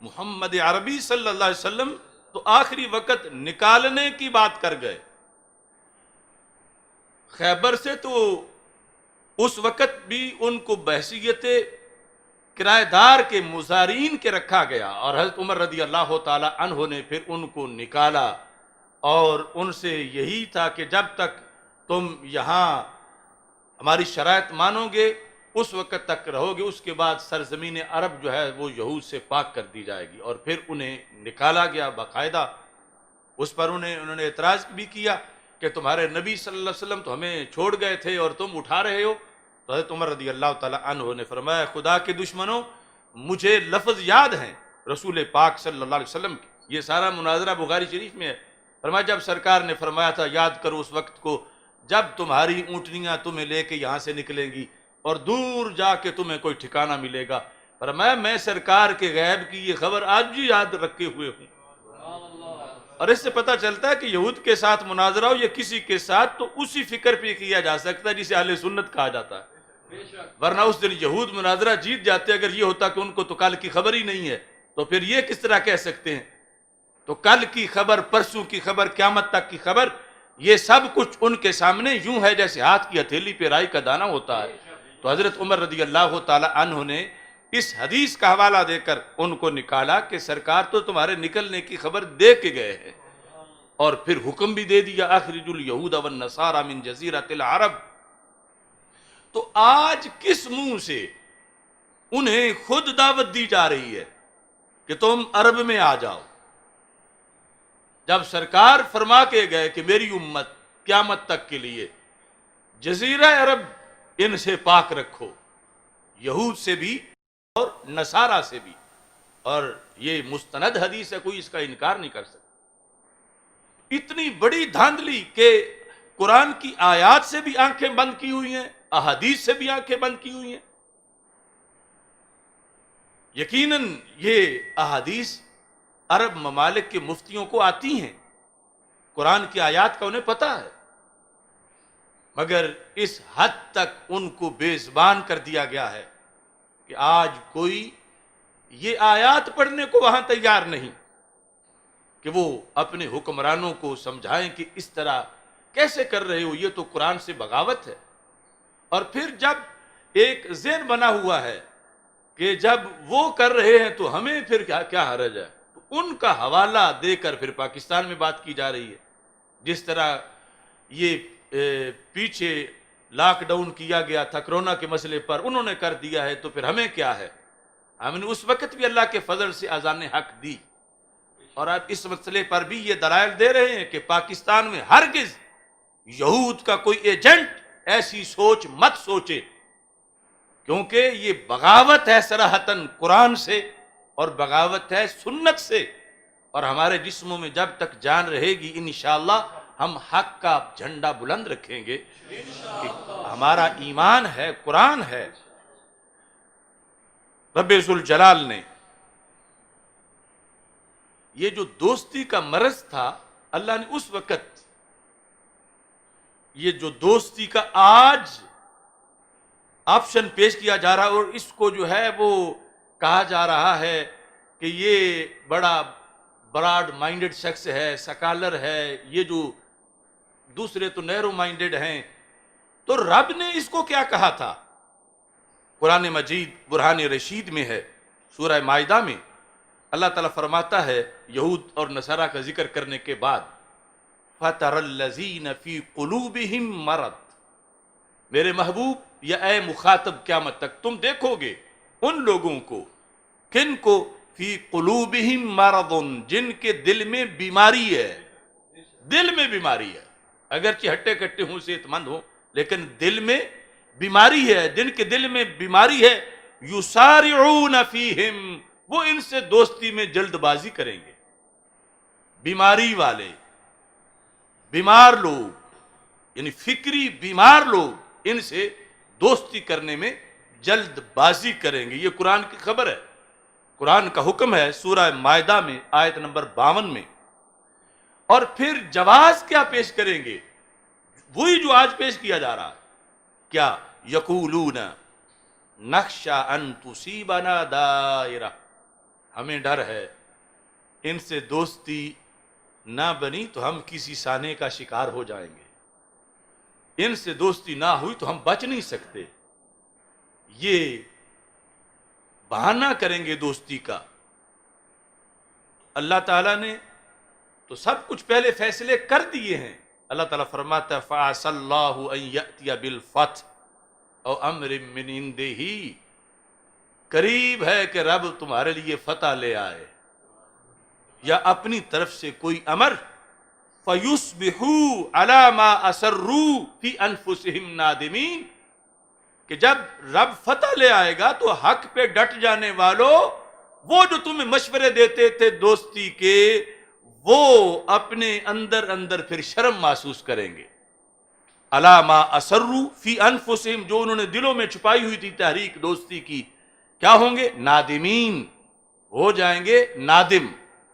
محمد عربی صلی اللہ علیہ وسلم تو آخری وقت نکالنے کی بات کر گئے. خیبر سے تو اس وقت بھی ان کو بحیثیت کرایہ دار کے مزارین کے رکھا گیا، اور حضرت عمر رضی اللہ تعالی عنہ نے پھر ان کو نکالا، اور ان سے یہی تھا کہ جب تک تم یہاں ہماری شرائط مانو گے اس وقت تک رہو گے، اس کے بعد سرزمین عرب جو ہے وہ یہود سے پاک کر دی جائے گی. اور پھر انہیں نکالا گیا باقاعدہ. اس پر انہوں نے اعتراض بھی کیا کہ تمہارے نبی صلی اللہ علیہ وسلم تو ہمیں چھوڑ گئے تھے اور تم اٹھا رہے ہو. تو حضرت عمر رضی اللہ تعالیٰ عنہ نے فرمایا خدا کے دشمنوں مجھے لفظ یاد ہیں رسول پاک صلی اللہ علیہ وسلم کی، یہ سارا مناظرہ بخاری شریف میں ہے، فرمایا جب سرکار نے فرمایا تھا یاد کرو اس وقت کو جب تمہاری اونٹنیاں تمہیں لے کے یہاں سے نکلیں گی اور دور جا کے تمہیں کوئی ٹھکانہ ملے گا، فرمایا میں سرکار کے غیب کی یہ خبر آج بھی یاد رکھے ہوئے ہوں۔ اور اس سے پتہ چلتا ہے کہ یہود کے ساتھ مناظرہ ہو یا کسی کے ساتھ تو اسی فکر پہ کیا جا سکتا ہے جسے اہل سنت کہا جاتا ہے، ورنہ اس دن یہود مناظرہ جیت جاتے، اگر یہ ہوتا کہ ان کو تو کل کی خبر ہی نہیں ہے تو پھر یہ کس طرح کہہ سکتے ہیں؟ تو کل کی خبر، پرسوں کی خبر، قیامت تک کی خبر، یہ سب کچھ ان کے سامنے یوں ہے جیسے ہاتھ کی ہتھیلی پہ رائی کا دانہ ہوتا ہے۔ تو حضرت عمر رضی اللہ تعالی عنہ نے اس حدیث کا حوالہ دے کر ان کو نکالا کہ سرکار تو تمہارے نکلنے کی خبر دے کے گئے ہیں، اور پھر حکم بھی دے دیا اخرج الیہود والنصارى من جزیرۃ العرب۔ تو آج کس منہ سے انہیں خود دعوت دی جا رہی ہے کہ تم عرب میں آ جاؤ، جب سرکار فرما کے گئے کہ میری امت قیامت تک کے لیے جزیرہ عرب ان سے پاک رکھو، یہود سے بھی اور نصارہ سے بھی، اور یہ مستند حدیث ہے، کوئی اس کا انکار نہیں کر سکتا۔ اتنی بڑی دھاندلی کہ قرآن کی آیات سے بھی آنکھیں بند کی ہوئی ہیں، احادیث سے بھی آنکھیں بند کی ہوئی ہیں۔ یقیناً یہ احادیث عرب ممالک کے مفتیوں کو آتی ہیں، قرآن کی آیات کا انہیں پتہ ہے، مگر اس حد تک ان کو بے زبان کر دیا گیا ہے کہ آج کوئی یہ آیات پڑھنے کو وہاں تیار نہیں کہ وہ اپنے حکمرانوں کو سمجھائیں کہ اس طرح کیسے کر رہے ہو، یہ تو قرآن سے بغاوت ہے۔ اور پھر جب ایک ذہن بنا ہوا ہے کہ جب وہ کر رہے ہیں تو ہمیں پھر کیا حرج ہے، تو ان کا حوالہ دے کر پھر پاکستان میں بات کی جا رہی ہے۔ جس طرح یہ پیچھے لاک ڈاؤن کیا گیا تھا کرونا کے مسئلے پر، انہوں نے کر دیا ہے، تو پھر ہمیں کیا ہے؟ ہم نے اس وقت بھی اللہ کے فضل سے اذان حق دی، اور اب اس مسئلے پر بھی یہ دلائل دے رہے ہیں کہ پاکستان میں ہرگز یہود کا کوئی ایجنٹ ایسی سوچ مت سوچے، کیونکہ یہ بغاوت ہے صراحتاً قرآن سے اور بغاوت ہے سنت سے، اور ہمارے جسموں میں جب تک جان رہے گی انشاءاللہ ہم حق کا جھنڈا بلند رکھیں گے کہ ہمارا ایمان ہے، قرآن ہے۔ رب ذوالجلال نے یہ جو دوستی کا مرض تھا، اللہ نے اس وقت یہ جو دوستی کا آج آپشن پیش کیا جا رہا ہے، اور اس کو جو ہے وہ کہا جا رہا ہے کہ یہ بڑا براڈ مائنڈڈ شخص ہے، سکالر ہے، یہ جو دوسرے تو نیرو مائنڈڈ ہیں، تو رب نے اس کو کیا کہا تھا؟ قرآن مجید برہان رشید میں ہے، سورہ مائدہ میں اللہ تعالیٰ فرماتا ہے یہود اور نصارہ کا ذکر کرنے کے بعد فَتَرَ الَّذِينَ فِي قُلُوبِهِم مَرَضٌ، میرے محبوب یا اے مخاطب قیامت تک تم دیکھو گے ان لوگوں کو، کن کو؟ فی قلوبہم مرض، جن کے دل میں بیماری ہے، دل میں بیماری ہے، اگرچہ ہٹے کٹے ہوں، صحت مند ہوں، لیکن دل میں بیماری ہے، جن کے دل میں بیماری ہے، یسارعون فیہم، وہ ان سے دوستی میں جلد بازی کریں گے۔ بیماری والے، بیمار لوگ، یعنی فکری بیمار لوگ ان سے دوستی کرنے میں جلد بازی کریں گے۔ یہ قرآن کی خبر ہے، قرآن کا حکم ہے سورہ مائدہ میں آیت نمبر 52 میں۔ اور پھر جواز کیا پیش کریں گے؟ وہی جو آج پیش کیا جا رہا ہے، کیا؟ یقولون نخشى ان تصیبنا دائرہ، ہمیں ڈر ہے ان سے دوستی نہ بنی تو ہم کسی سانے کا شکار ہو جائیں گے، ان سے دوستی نہ ہوئی تو ہم بچ نہیں سکتے، یہ بہانہ کریں گے دوستی کا۔ اللہ تعالیٰ نے تو سب کچھ پہلے فیصلے کر دیے ہیں۔ اللہ تعالیٰ فرماتا ہے فَعَسَى اللَّهُ أَن يَأْتِيَ بِالْفَتْحِ أَوْ أَمْرٍ مِّنْ عِنْدِهِ، قریب ہے کہ رب تمہارے لیے فتح لے آئے یا اپنی طرف سے کوئی امر، فَيُصْبِحُوا عَلَى مَا أَسَرُّوا فِي أَنفُسِهِمْ نَادِمِينَ، کہ جب رب فتح لے آئے گا تو حق پہ ڈٹ جانے والوں، وہ جو تمہیں مشورے دیتے تھے دوستی کے، وہ اپنے اندر پھر شرم محسوس کریں گے. الا ما اسروا فی انفسہم، جو انہوں نے دلوں میں چھپائی ہوئی تھی تحریک دوستی کی، کیا ہوں گے؟ نادمین، ہو جائیں گے نادم،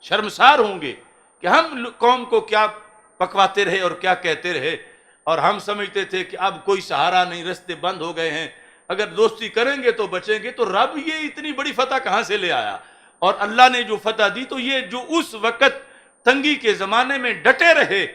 شرمسار ہوں گے کہ ہم قوم کو کیا پکواتے رہے اور کیا کہتے رہے، اور ہم سمجھتے تھے کہ اب کوئی سہارا نہیں، رستے بند ہو گئے ہیں، اگر دوستی کریں گے تو بچیں گے. تو رب یہ اتنی بڑی فتح کہاں سے لے آیا؟ اور اللہ نے جو فتح دی تو یہ جو اس وقت تنگی کے زمانے میں ڈٹے رہے،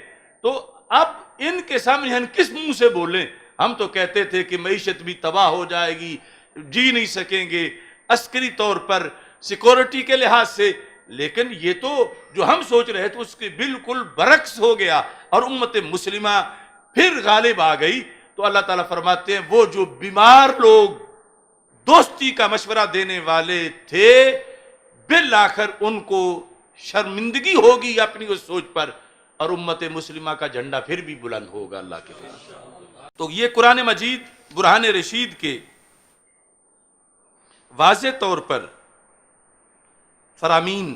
تو اب ان کے سامنے ہم کس منہ سے بولیں؟ ہم تو کہتے تھے کہ معیشت بھی تباہ ہو جائے گی، جی نہیں سکیں گے عسکری طور پر، سیکورٹی کے لحاظ سے، لیکن یہ تو جو ہم سوچ رہے تھے اس کے بالکل برعکس ہو گیا، اور امت مسلمہ پھر غالب آ گئی. تو اللہ تعالیٰ فرماتے ہیں وہ جو بیمار لوگ دوستی کا مشورہ دینے والے تھے، بالآخر ان کو شرمندگی ہوگی اپنی اس سوچ پر، اور امت مسلمہ کا جھنڈا پھر بھی بلند ہوگا اللہ کے فضل. تو یہ قرآن مجید برہان رشید کے واضح طور پر فرامین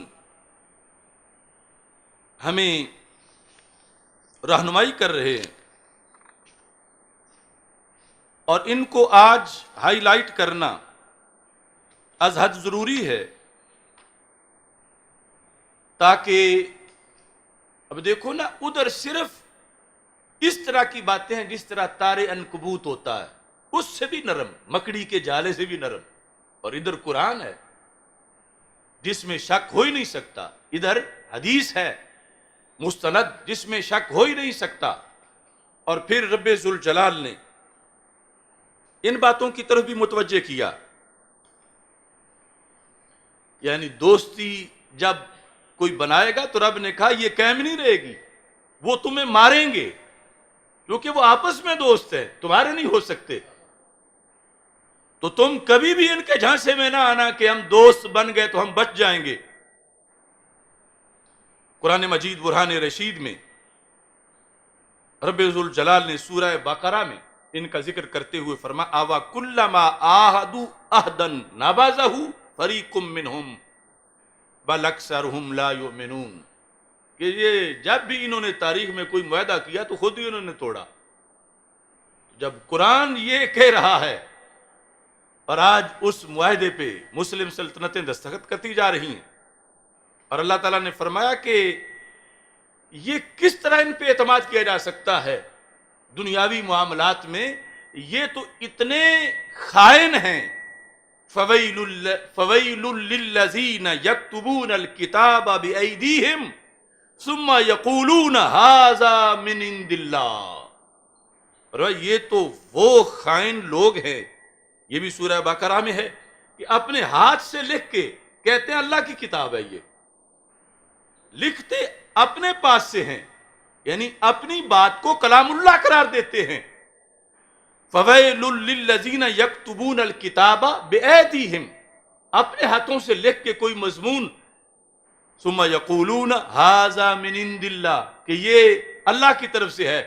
ہمیں رہنمائی کر رہے ہیں، اور ان کو آج ہائی لائٹ کرنا از حد ضروری ہے، تاکہ اب دیکھو نا، ادھر صرف اس طرح کی باتیں ہیں جس طرح تار عنکبوت ہوتا ہے، اس سے بھی نرم، مکڑی کے جالے سے بھی نرم، اور ادھر قرآن ہے جس میں شک ہو ہی نہیں سکتا، ادھر حدیث ہے مستند جس میں شک ہو ہی نہیں سکتا. اور پھر رب ذوالجلال نے ان باتوں کی طرف بھی متوجہ کیا، یعنی دوستی جب کوئی بنائے گا تو رب نے کہا یہ قائم نہیں رہے گی، وہ تمہیں ماریں گے، کیونکہ وہ آپس میں دوست ہیں، تمہارے نہیں ہو سکتے. تو تم کبھی بھی ان کے جھانسے میں نہ آنا کہ ہم دوست بن گئے تو ہم بچ جائیں گے. قرآن مجید برہان رشید میں رب ذوالجلال نے سورہ بقرہ میں ان کا ذکر کرتے ہوئے فرمایا آوا کلما عاہدوا عہدا نبذہ فریق منہم بل اکثرہم لا یؤمنون، کہ یہ جب بھی انہوں نے تاریخ میں کوئی معاہدہ کیا تو خود ہی انہوں نے توڑا. جب قرآن یہ کہہ رہا ہے اور آج اس معاہدے پہ مسلم سلطنتیں دستخط کرتی جا رہی ہیں، اور اللہ تعالیٰ نے فرمایا کہ یہ کس طرح ان پہ اعتماد کیا جا سکتا ہے دنیاوی معاملات میں، یہ تو اتنے خائن ہیں. فَوَيْلٌ لِّلَّذِينَ يَكْتُبُونَ الْكِتَابَ بِأَيْدِيهِمْ ثُمَّ يَقُولُونَ هَٰذَا مِنْ عِندِ اللَّهِ. اور یہ تو وہ خائن لوگ ہیں، یہ بھی سورہ بقرہ میں ہے، کہ اپنے ہاتھ سے لکھ کے کہتے ہیں اللہ کی کتاب ہے، یہ لکھتے اپنے پاس سے ہیں، یعنی اپنی بات کو کلام اللہ قرار دیتے ہیں. فَوَيْلٌ لِّلَّذِينَ يَكْتُبُونَ الْكِتَابَ بِأَيْدِيهِمْ، اپنے ہاتھوں سے لکھ کے کوئی مضمون، ثُمَّ يَقُولُونَ هَٰذَا مِنْ عِندِ اللَّهِ، کہ یہ اللہ کی طرف سے ہے.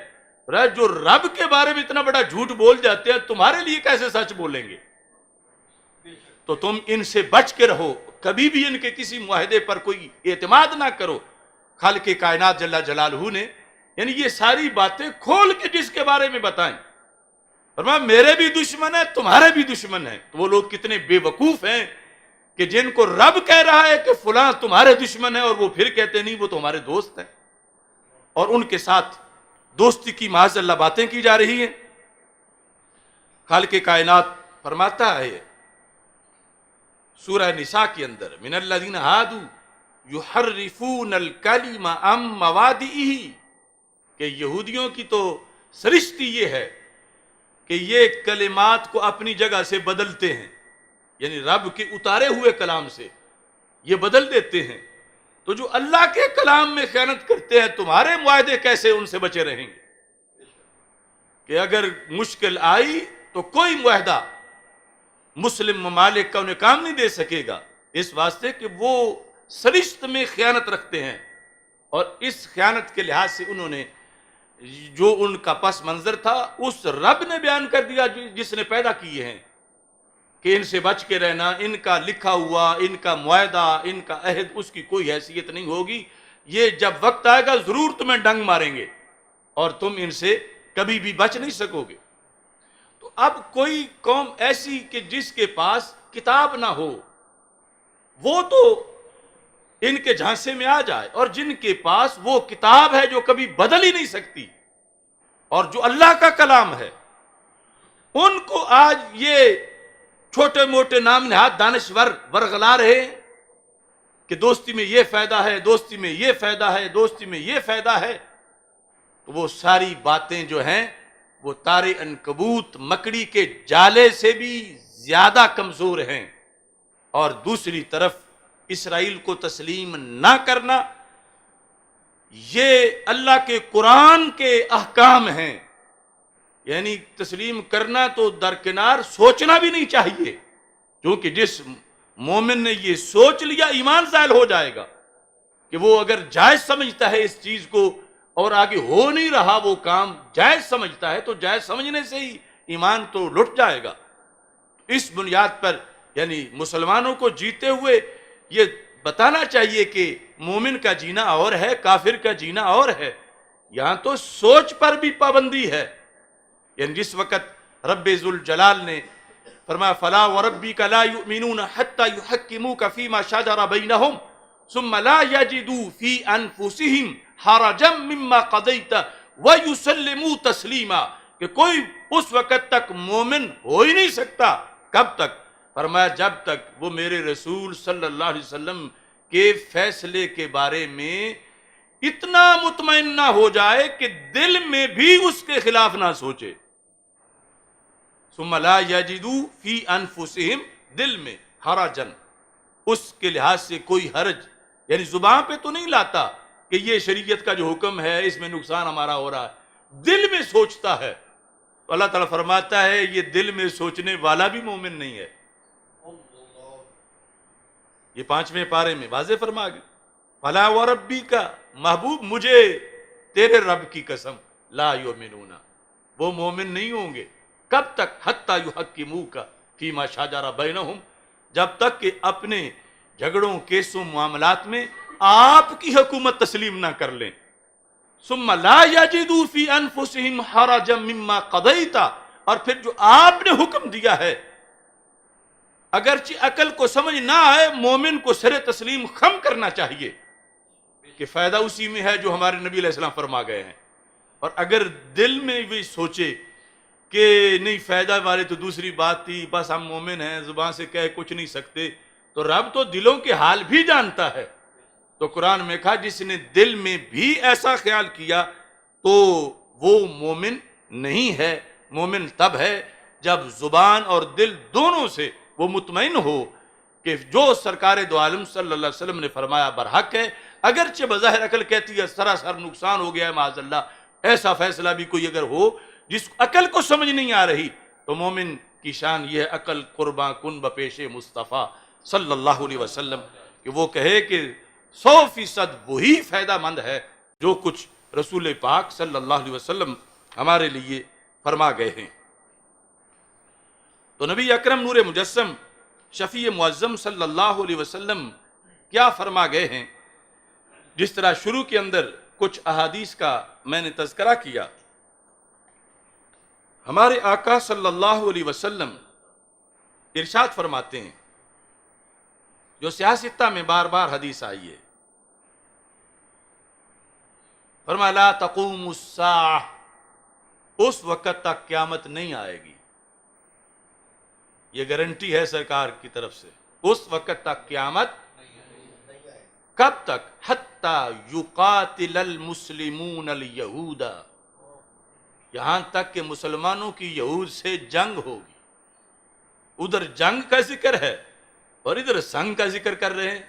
جو رب کے بارے میں اتنا بڑا جھوٹ بول جاتے ہیں، تمہارے لیے کیسے سچ بولیں گے؟ تو تم ان سے بچ کے رہو، کبھی بھی ان کے کسی معاہدے پر کوئی اعتماد نہ کرو. خالق کائنات جل جلالہ نے یعنی یہ ساری باتیں کھول کے جس کے بارے میں بتائیں، فرمایا میرے بھی دشمن ہیں تمہارے بھی دشمن ہیں. تو وہ لوگ کتنے بے وقوف ہیں کہ جن کو رب کہہ رہا ہے کہ فلاں تمہارے دشمن ہے، اور وہ پھر کہتے نہیں وہ تو ہمارے دوست ہیں، اور ان کے ساتھ دوستی کی معاذ اللہ باتیں کی جا رہی ہیں. خالق کائنات فرماتا ہے سورہ نساء کے اندر من الذین ہادوا یحرفون الکلم عن مواضعہ، کہ یہودیوں کی تو سرشتی یہ ہے کہ یہ کلمات کو اپنی جگہ سے بدلتے ہیں، یعنی رب کے اتارے ہوئے کلام سے یہ بدل دیتے ہیں. تو جو اللہ کے کلام میں خیانت کرتے ہیں، تمہارے معاہدے کیسے ان سے بچے رہیں گے؟ کہ اگر مشکل آئی تو کوئی معاہدہ مسلم ممالک کا انہیں کام نہیں دے سکے گا، اس واسطے کہ وہ سرشت میں خیانت رکھتے ہیں، اور اس خیانت کے لحاظ سے انہوں نے جو ان کا پس منظر تھا اس رب نے بیان کر دیا جس نے پیدا کیے ہیں کہ ان سے بچ کے رہنا، ان کا لکھا ہوا، ان کا معاہدہ، ان کا عہد، اس کی کوئی حیثیت نہیں ہوگی. یہ جب وقت آئے گا ضرور تمہیں ڈنگ ماریں گے اور تم ان سے کبھی بھی بچ نہیں سکو گے. تو اب کوئی قوم ایسی کہ جس کے پاس کتاب نہ ہو وہ تو ان کے جھانسے میں آ جائے، اور جن کے پاس وہ کتاب ہے جو کبھی بدل ہی نہیں سکتی اور جو اللہ کا کلام ہے، ان کو آج یہ چھوٹے موٹے نام نہاد دانشور ورغلا رہے ہیں کہ دوستی میں یہ فائدہ ہے، دوستی میں یہ فائدہ ہے، دوستی میں یہ فائدہ ہے. تو وہ ساری باتیں جو ہیں وہ تار عنکبوت مکڑی کے جالے سے بھی زیادہ کمزور ہیں. اور دوسری طرف اسرائیل کو تسلیم نہ کرنا یہ اللہ کے قرآن کے احکام ہیں. یعنی تسلیم کرنا تو درکنار، سوچنا بھی نہیں چاہیے، کیونکہ جس مومن نے یہ سوچ لیا ایمان زائل ہو جائے گا کہ وہ اگر جائز سمجھتا ہے اس چیز کو اور آگے ہو نہیں رہا وہ کام جائز سمجھتا ہے تو جائز سمجھنے سے ہی ایمان تو لٹ جائے گا. اس بنیاد پر یعنی مسلمانوں کو جیتے ہوئے یہ بتانا چاہیے کہ مومن کا جینا اور ہے، کافر کا جینا اور ہے. یہاں تو سوچ پر بھی پابندی ہے. یعنی جس وقت رب ذوالجلال نے فرمایا فلا وربک لا یؤمنون حتی یحکموک فیما شجر بینہم ثم لا یجدوا فی انفسہم حرجا مما قضیت ویسلموا تسلیما، کہ کوئی اس وقت تک مومن ہو ہی نہیں سکتا. کب تک؟ فرمایا جب تک وہ میرے رسول صلی اللہ علیہ وسلم کے فیصلے کے بارے میں اتنا مطمئن نہ ہو جائے کہ دل میں بھی اس کے خلاف نہ سوچے. ثم لا یجدوا فی انفسہم، دل میں حرجن، اس کے لحاظ سے کوئی حرج، یعنی زبان پہ تو نہیں لاتا کہ یہ شریعت کا جو حکم ہے اس میں نقصان ہمارا ہو رہا ہے، دل میں سوچتا ہے. تو اللہ تعالیٰ فرماتا ہے یہ دل میں سوچنے والا بھی مومن نہیں ہے. یہ 5ویں پارے میں واضح فرما گئے فلا وربک، محبوب مجھے تیرے رب کی قسم، لا یؤمنون، وہ مومن نہیں ہوں گے. کب تک؟ حتی یحکموک فیما شجر بینہم، جب تک کہ اپنے جھگڑوں کیسوں معاملات میں آپ کی حکومت تسلیم نہ کر لیں. ثم لا یجدوا فی انفسہم حرجا مما قضیت، اور پھر جو آپ نے حکم دیا ہے اگرچہ عقل کو سمجھ نہ آئے مومن کو سر تسلیم خم کرنا چاہیے کہ فائدہ اسی میں ہے جو ہمارے نبی علیہ السلام فرما گئے ہیں. اور اگر دل میں بھی سوچے کہ نہیں فائدہ والے تو دوسری بات تھی، بس ہم مومن ہیں زبان سے کہہ کچھ نہیں سکتے، تو رب تو دلوں کے حال بھی جانتا ہے. تو قرآن میں کہا جس نے دل میں بھی ایسا خیال کیا تو وہ مومن نہیں ہے. مومن تب ہے جب زبان اور دل دونوں سے وہ مطمئن ہو کہ جو سرکار دو عالم صلی اللہ علیہ وسلم نے فرمایا برحق ہے، اگرچہ بظاہر عقل کہتی ہے سراسر نقصان ہو گیا ہے معاذ اللہ. ایسا فیصلہ بھی کوئی اگر ہو جس عقل کو سمجھ نہیں آ رہی تو مومن کی شان یہ ہے عقل قرباں کن بپیش مصطفیٰ صلی اللہ علیہ وسلم کہ وہ کہے کہ 100% وہی فائدہ مند ہے جو کچھ رسول پاک صلی اللہ علیہ وسلم ہمارے لیے فرما گئے ہیں. تو نبی اکرم نور مجسم شفیع معظم صلی اللہ علیہ وسلم کیا فرما گئے ہیں؟ جس طرح شروع کے اندر کچھ احادیث کا میں نے تذکرہ کیا، ہمارے آقا صلی اللہ علیہ وسلم ارشاد فرماتے ہیں جو سیاستہ میں بار بار حدیث آئی ہے، فرمایا لا تقوم الساعہ، اس وقت تک قیامت نہیں آئے گی. یہ گارنٹی ہے سرکار کی طرف سے، اس وقت تک قیامت. کب تک؟ حتی یقاتل المسلمون الیہود، یہاں تک کہ مسلمانوں کی یہود سے جنگ ہوگی. ادھر جنگ کا ذکر ہے اور ادھر سنگ کا ذکر کر رہے ہیں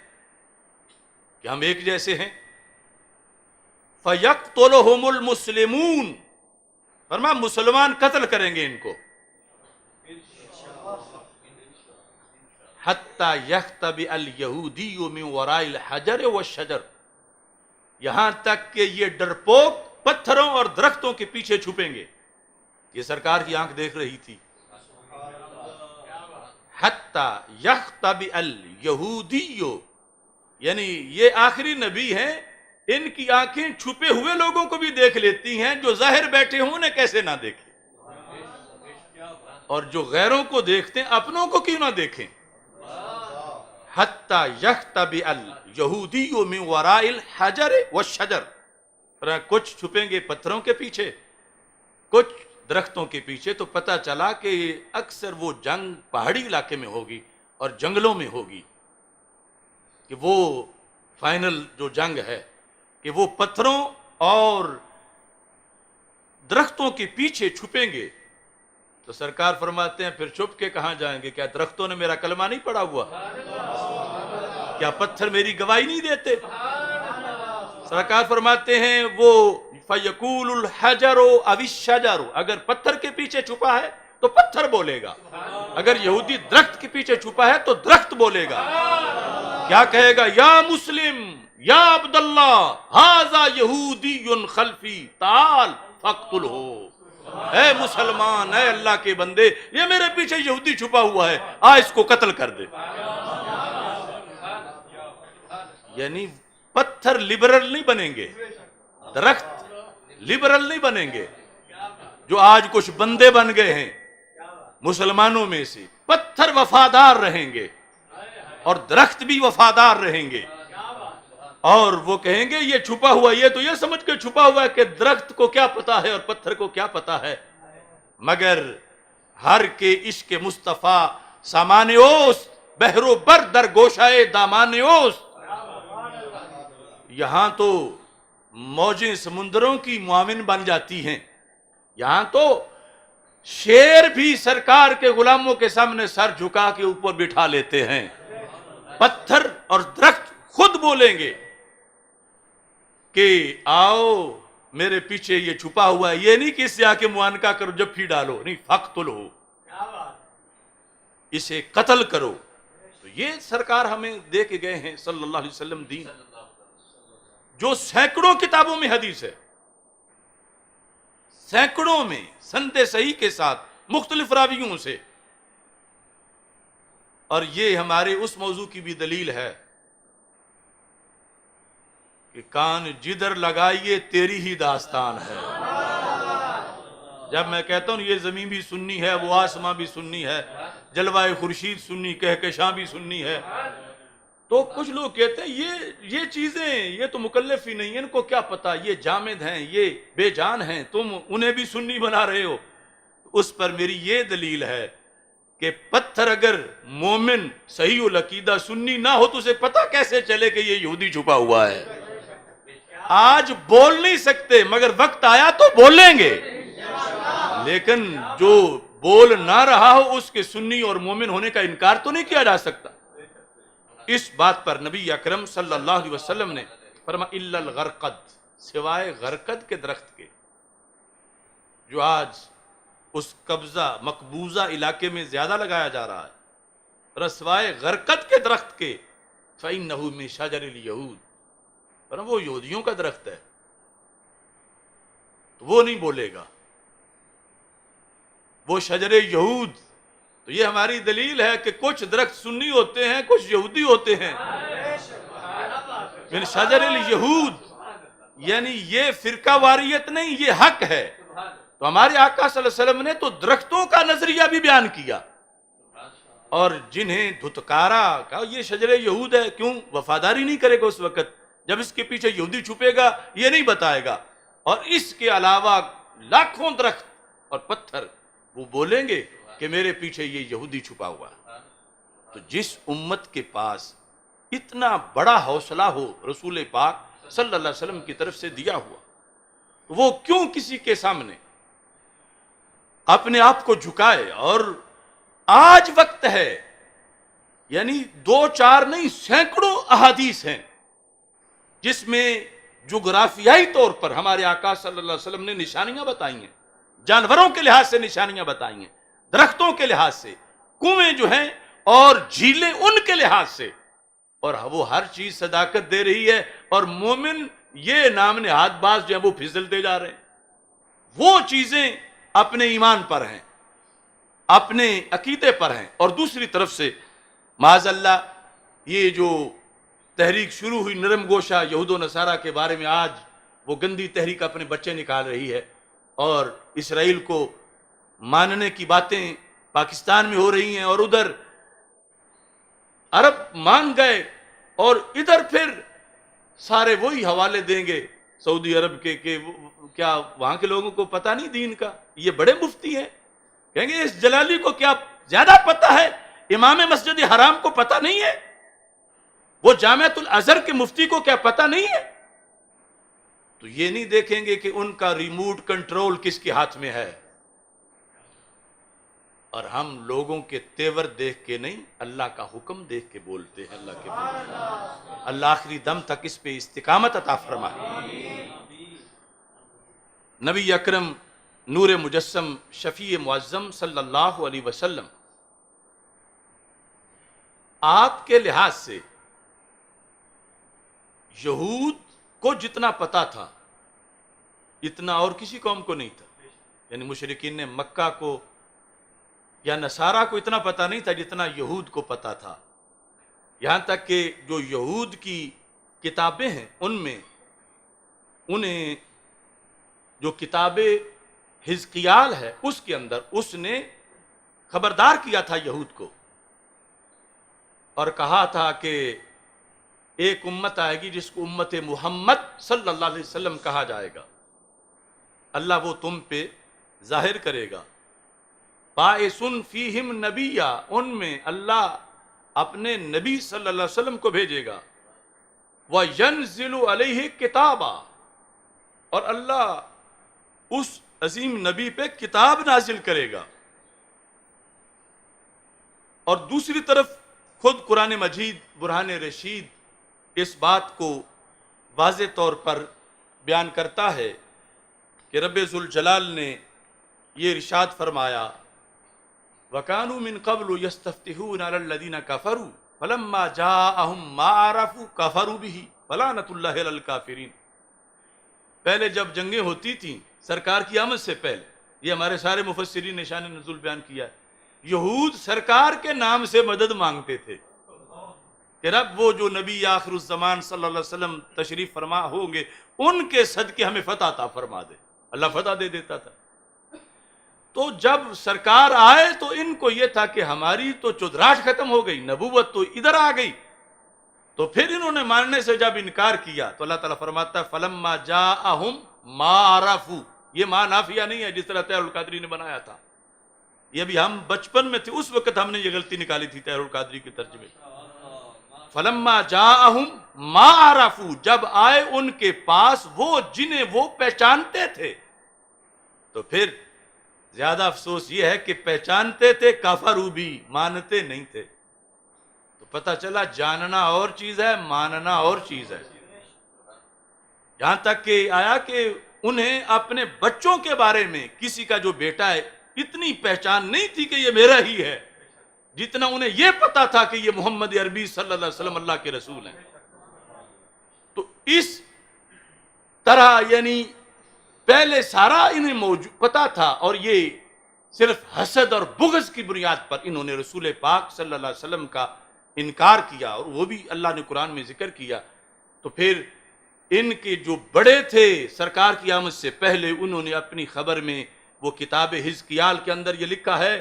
کہ ہم ایک جیسے ہیں. فَيَقْتُلُهُمُ الْمُسْلِمُونَ، فرمایا مسلمان قتل کریں گے ان کو. حَتَّى يَخْتَبِئَ الْيَهُودِيُّ مِنْ وَرَائِ الْحَجَرِ وَالشَّجَرِ، یہاں تک کہ یہ ڈرپوک پتھروں اور درختوں کے پیچھے چھپیں گے. یہ سرکار کی آنکھ دیکھ رہی تھی. حتی یختبئ الیہودی، یعنی یہ آخری نبی ہیں، ان کی آنکھیں چھپے ہوئے لوگوں کو بھی دیکھ لیتی ہیں، جو ظاہر بیٹھے ہوں انہیں کیسے نہ دیکھیں، اور جو غیروں کو دیکھتے ہیں اپنوں کو کیوں نہ دیکھیں. حتی یختبئ الیہودی من وراء الحجر والشجر، کچھ چھپیں گے پتھروں کے پیچھے، کچھ درختوں کے پیچھے. تو پتہ چلا کہ اکثر وہ جنگ پہاڑی علاقے میں ہوگی اور جنگلوں میں ہوگی، کہ وہ فائنل جو جنگ ہے کہ وہ پتھروں اور درختوں کے پیچھے چھپیں گے. تو سرکار فرماتے ہیں پھر چھپ کے کہاں جائیں گے؟ کیا درختوں نے میرا کلمہ نہیں پڑھا ہوا؟ کیا پتھر میری گواہی نہیں دیتے؟ سرکار فرماتے ہیں وہ فَيَقُولُ الْحَجَرُ أَوِ الشَّجَرُ، اگر پتھر کے پیچھے چھپا ہے تو پتھر بولے گا، اگر یہودی درخت کے پیچھے چھپا ہے تو درخت بولے گا. کیا کہے گا؟ یا مسلم یا عبداللہ ھذا یہودی خلفی تعال فاقتلہ. اے مسلمان، اے اللہ کے بندے، یہ میرے پیچھے یہودی چھپا ہوا ہے، آ اس کو قتل کر دے. یعنی پتھر لبرل نہیں بنیں گے، درخت لبرل نہیں بنیں گے. جو آج کچھ بندے بن گئے ہیں مسلمانوں میں سے، پتھر وفادار رہیں گے اور درخت بھی وفادار رہیں گے، اور وہ کہیں گے یہ چھپا ہوا، یہ تو یہ سمجھ کے چھپا ہوا ہے کہ درخت کو کیا پتا ہے اور پتھر کو کیا پتا ہے. مگر ہر کے عشق مصطفیٰ سامان اوست، بحر و بر در گوشائے دامان اوست. یہاں تو موجیں سمندروں کی معاون بن جاتی ہیں، یہاں تو شیر بھی سرکار کے غلاموں کے سامنے سر جھکا کے اوپر بٹھا لیتے ہیں. پتھر اور درخت خود بولیں گے کہ آؤ میرے پیچھے یہ چھپا ہوا ہے. یہ نہیں کہ اس سے آ کے معانقہ کرو، جب ڈالو، نہیں، فقتلہ، اسے قتل کرو. تو یہ سرکار ہمیں دے کے گئے ہیں صلی اللہ علیہ وسلم دین، جو سینکڑوں کتابوں میں حدیث ہے، سینکڑوں میں سند صحیح کے ساتھ مختلف راویوں سے. اور یہ ہمارے اس موضوع کی بھی دلیل ہے کہ کان جدھر لگائیے تیری ہی داستان ہے. جب میں کہتا ہوں یہ زمین بھی سنی ہے، وہ آسمان بھی سنی ہے، جلوائے خورشید سنی، کہکشاں بھی سنی ہے، تو کچھ لوگ کہتے ہیں یہ چیزیں یہ تو مکلف ہی نہیں ہیں، ان کو کیا پتا، یہ جامد ہیں، یہ بے جان ہیں، تم انہیں بھی سنی بنا رہے ہو. اس پر میری یہ دلیل ہے کہ پتھر اگر مومن صحیح العقیدہ سنی نہ ہو تو اسے پتہ کیسے چلے کہ یہ یہودی چھپا ہوا ہے. آج بول نہیں سکتے مگر وقت آیا تو بولیں گے، لیکن جو بول نہ رہا ہو اس کے سنی اور مومن ہونے کا انکار تو نہیں کیا جا سکتا. اس بات پر نبی اکرم صلی اللہ علیہ وسلم نے فرمایا الا الغرقد، سوائے غرقد کے درخت کے، جو آج اس قبضہ مقبوضہ علاقے میں زیادہ لگایا جا رہا ہے، رسوائے غرقد کے درخت کے، فإنہ من شجر الیہود، وہ یہودیوں کا درخت ہے، تو وہ نہیں بولے گا، وہ شجر یہود. تو یہ ہماری دلیل ہے کہ کچھ درخت سنی ہوتے ہیں، کچھ یہودی ہوتے ہیں. من شجر الیہود، یعنی یہ فرقہ واریت نہیں، یہ حق ہے. تو ہمارے آقا صلی اللہ علیہ وسلم نے تو درختوں کا نظریہ بھی بیان کیا، اور جنہیں دھتکارا کہا یہ شجر یہود ہے، کیوں وفاداری نہیں کرے گا اس وقت جب اس کے پیچھے یہودی چھپے گا، یہ نہیں بتائے گا. اور اس کے علاوہ لاکھوں درخت اور پتھر وہ بولیں گے کہ میرے پیچھے یہ یہودی چھپا ہوا ہے. تو جس امت کے پاس اتنا بڑا حوصلہ ہو رسول پاک صلی اللہ علیہ وسلم کی طرف سے دیا ہوا، وہ کیوں کسی کے سامنے اپنے آپ کو جھکائے. اور آج وقت ہے، یعنی 2-4 نہیں سینکڑوں احادیث ہیں جس میں جغرافیائی طور پر ہمارے آقا صلی اللہ علیہ وسلم نے نشانیاں بتائی ہیں، جانوروں کے لحاظ سے نشانیاں بتائی ہیں، درختوں کے لحاظ سے، کنویں جو ہیں اور جھیلیں ان کے لحاظ سے، اور وہ ہر چیز صداقت دے رہی ہے. اور مومن یہ نام نہاد باز جو ہے وہ پھسلتے جا رہے ہیں. وہ چیزیں اپنے ایمان پر ہیں, اپنے عقیدے پر ہیں. اور دوسری طرف سے معاذ اللہ یہ جو تحریک شروع ہوئی نرم گوشہ یہود و نصارہ کے بارے میں, آج وہ گندی تحریک اپنے بچے نکال رہی ہے, اور اسرائیل کو ماننے کی باتیں پاکستان میں ہو رہی ہیں, اور ادھر عرب مان گئے اور ادھر پھر سارے وہی حوالے دیں گے سعودی عرب کے کہ کیا وہاں کے لوگوں کو پتہ نہیں دین کا. یہ بڑے مفتی ہیں, کہیں گے اس جلالی کو کیا زیادہ پتہ ہے, امام مسجد حرام کو پتہ نہیں ہے, وہ جامعۃ الازہر کے مفتی کو کیا پتہ نہیں ہے. تو یہ نہیں دیکھیں گے کہ ان کا ریموٹ کنٹرول کس کے ہاتھ میں ہے. اور ہم لوگوں کے تیور دیکھ کے نہیں, اللہ کا حکم دیکھ کے بولتے ہیں. اللہ کے بولتے. اللہ آخری دم تک اس پہ استقامت عطا فرمائے. نبی اکرم نور مجسم شفیع معظم صلی اللہ علیہ وسلم آپ کے لحاظ سے یہود کو جتنا پتا تھا اتنا اور کسی قوم کو نہیں تھا. یعنی مشرکین نے مکہ کو یا نصارہ کو اتنا پتا نہیں تھا جتنا یہود کو پتا تھا. یہاں تک کہ جو یہود کی کتابیں ہیں ان میں انہیں جو کتاب حزقیال ہے اس کے اندر اس نے خبردار کیا تھا یہود کو, اور کہا تھا کہ ایک امت آئے گی جس کو امت محمد صلی اللہ علیہ وسلم کہا جائے گا, اللہ وہ تم پہ ظاہر کرے گا. بائسن فیہم نبیہ, ان میں اللہ اپنے نبی صلی اللہ علیہ وسلم کو بھیجے گا. وَيَنزِلُ عَلَيْهِ كِتَابًا, اور اللہ اس عظیم نبی پہ کتاب نازل کرے گا. اور دوسری طرف خود قرآن مجید برہان رشید اس بات کو واضح طور پر بیان کرتا ہے کہ رب ذوالجلال نے یہ ارشاد فرمایا وَكَانُوا مِن قَبْلُ يَسْتَفْتِحُونَ عَلَى الَّذِينَ كَفَرُوا فَلَمَّا جَاءَهُم مَّا عَرَفُوا كَفَرُوا بِهِ فَلَعْنَةُ اللَّهِ عَلَى الْكَافِرِينَ. پہلے جب جنگیں ہوتی تھیں سرکار کی آمد سے پہلے, یہ ہمارے سارے مفسرین نے شان نزول بیان کیا ہے, یہود سرکار کے نام سے مدد مانگتے تھے کہ رب وہ جو نبی آخر الزمان صلی اللہ علیہ وسلم تشریف فرما ہوں گے ان کے صدقے ہمیں فتح عطا فرما دے. اللہ فتح دے دیتا تھا. تو جب سرکار آئے تو ان کو یہ تھا کہ ہماری تو چودراہٹ ختم ہو گئی, نبوت تو ادھر آ گئی. تو پھر انہوں نے ماننے سے جب انکار کیا تو اللہ تعالیٰ فرماتا ہے فَلَمَّا جَاءَهُمْ مَا عَرَفُوا. یہ ماں نافیہ نہیں ہے جس طرح طاہر القادری نے بنایا تھا, یہ بھی ہم بچپن میں تھے اس وقت ہم نے یہ غلطی نکالی تھی طاہر القادری کے ترجمے. فَلَمَّا جَاءَهُمْ مَا عَرَفُوا, جب آئے ان کے پاس وہ جنہیں وہ پہچانتے تھے. تو پھر زیادہ افسوس یہ ہے کہ پہچانتے تھے کافروا بھی, مانتے نہیں تھے. تو پتہ چلا جاننا اور چیز ہے, ماننا اور چیز ہے. یہاں تک کہ آیا کہ انہیں اپنے بچوں کے بارے میں کسی کا جو بیٹا ہے اتنی پہچان نہیں تھی کہ یہ میرا ہی ہے, جتنا انہیں یہ پتا تھا کہ یہ محمد عربی صلی اللہ علیہ وسلم اللہ کے رسول ہیں. تو اس طرح یعنی پہلے سارا انہیں پتا تھا, اور یہ صرف حسد اور بغض کی بنیاد پر انہوں نے رسول پاک صلی اللہ علیہ وسلم کا انکار کیا, اور وہ بھی اللہ نے قرآن میں ذکر کیا. تو پھر ان کے جو بڑے تھے سرکار کی آمد سے پہلے انہوں نے اپنی خبر میں وہ کتاب حزقیال کے اندر یہ لکھا ہے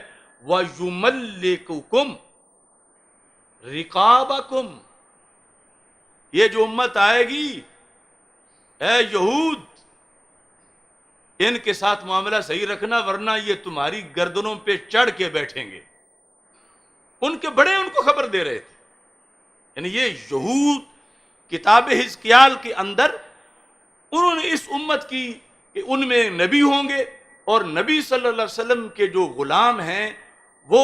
وَيُمَلِّكُكُمْ رِقَابَكُمْ. یہ جو امت آئے گی اے یہود ان کے ساتھ معاملہ صحیح رکھنا ورنہ یہ تمہاری گردنوں پہ چڑھ کے بیٹھیں گے. ان کے بڑے ان کو خبر دے رہے تھے. یعنی یہ یہود کتاب حزقیال کے اندر انہوں نے اس امت کی کہ ان میں نبی ہوں گے, اور نبی صلی اللہ علیہ وسلم کے جو غلام ہیں وہ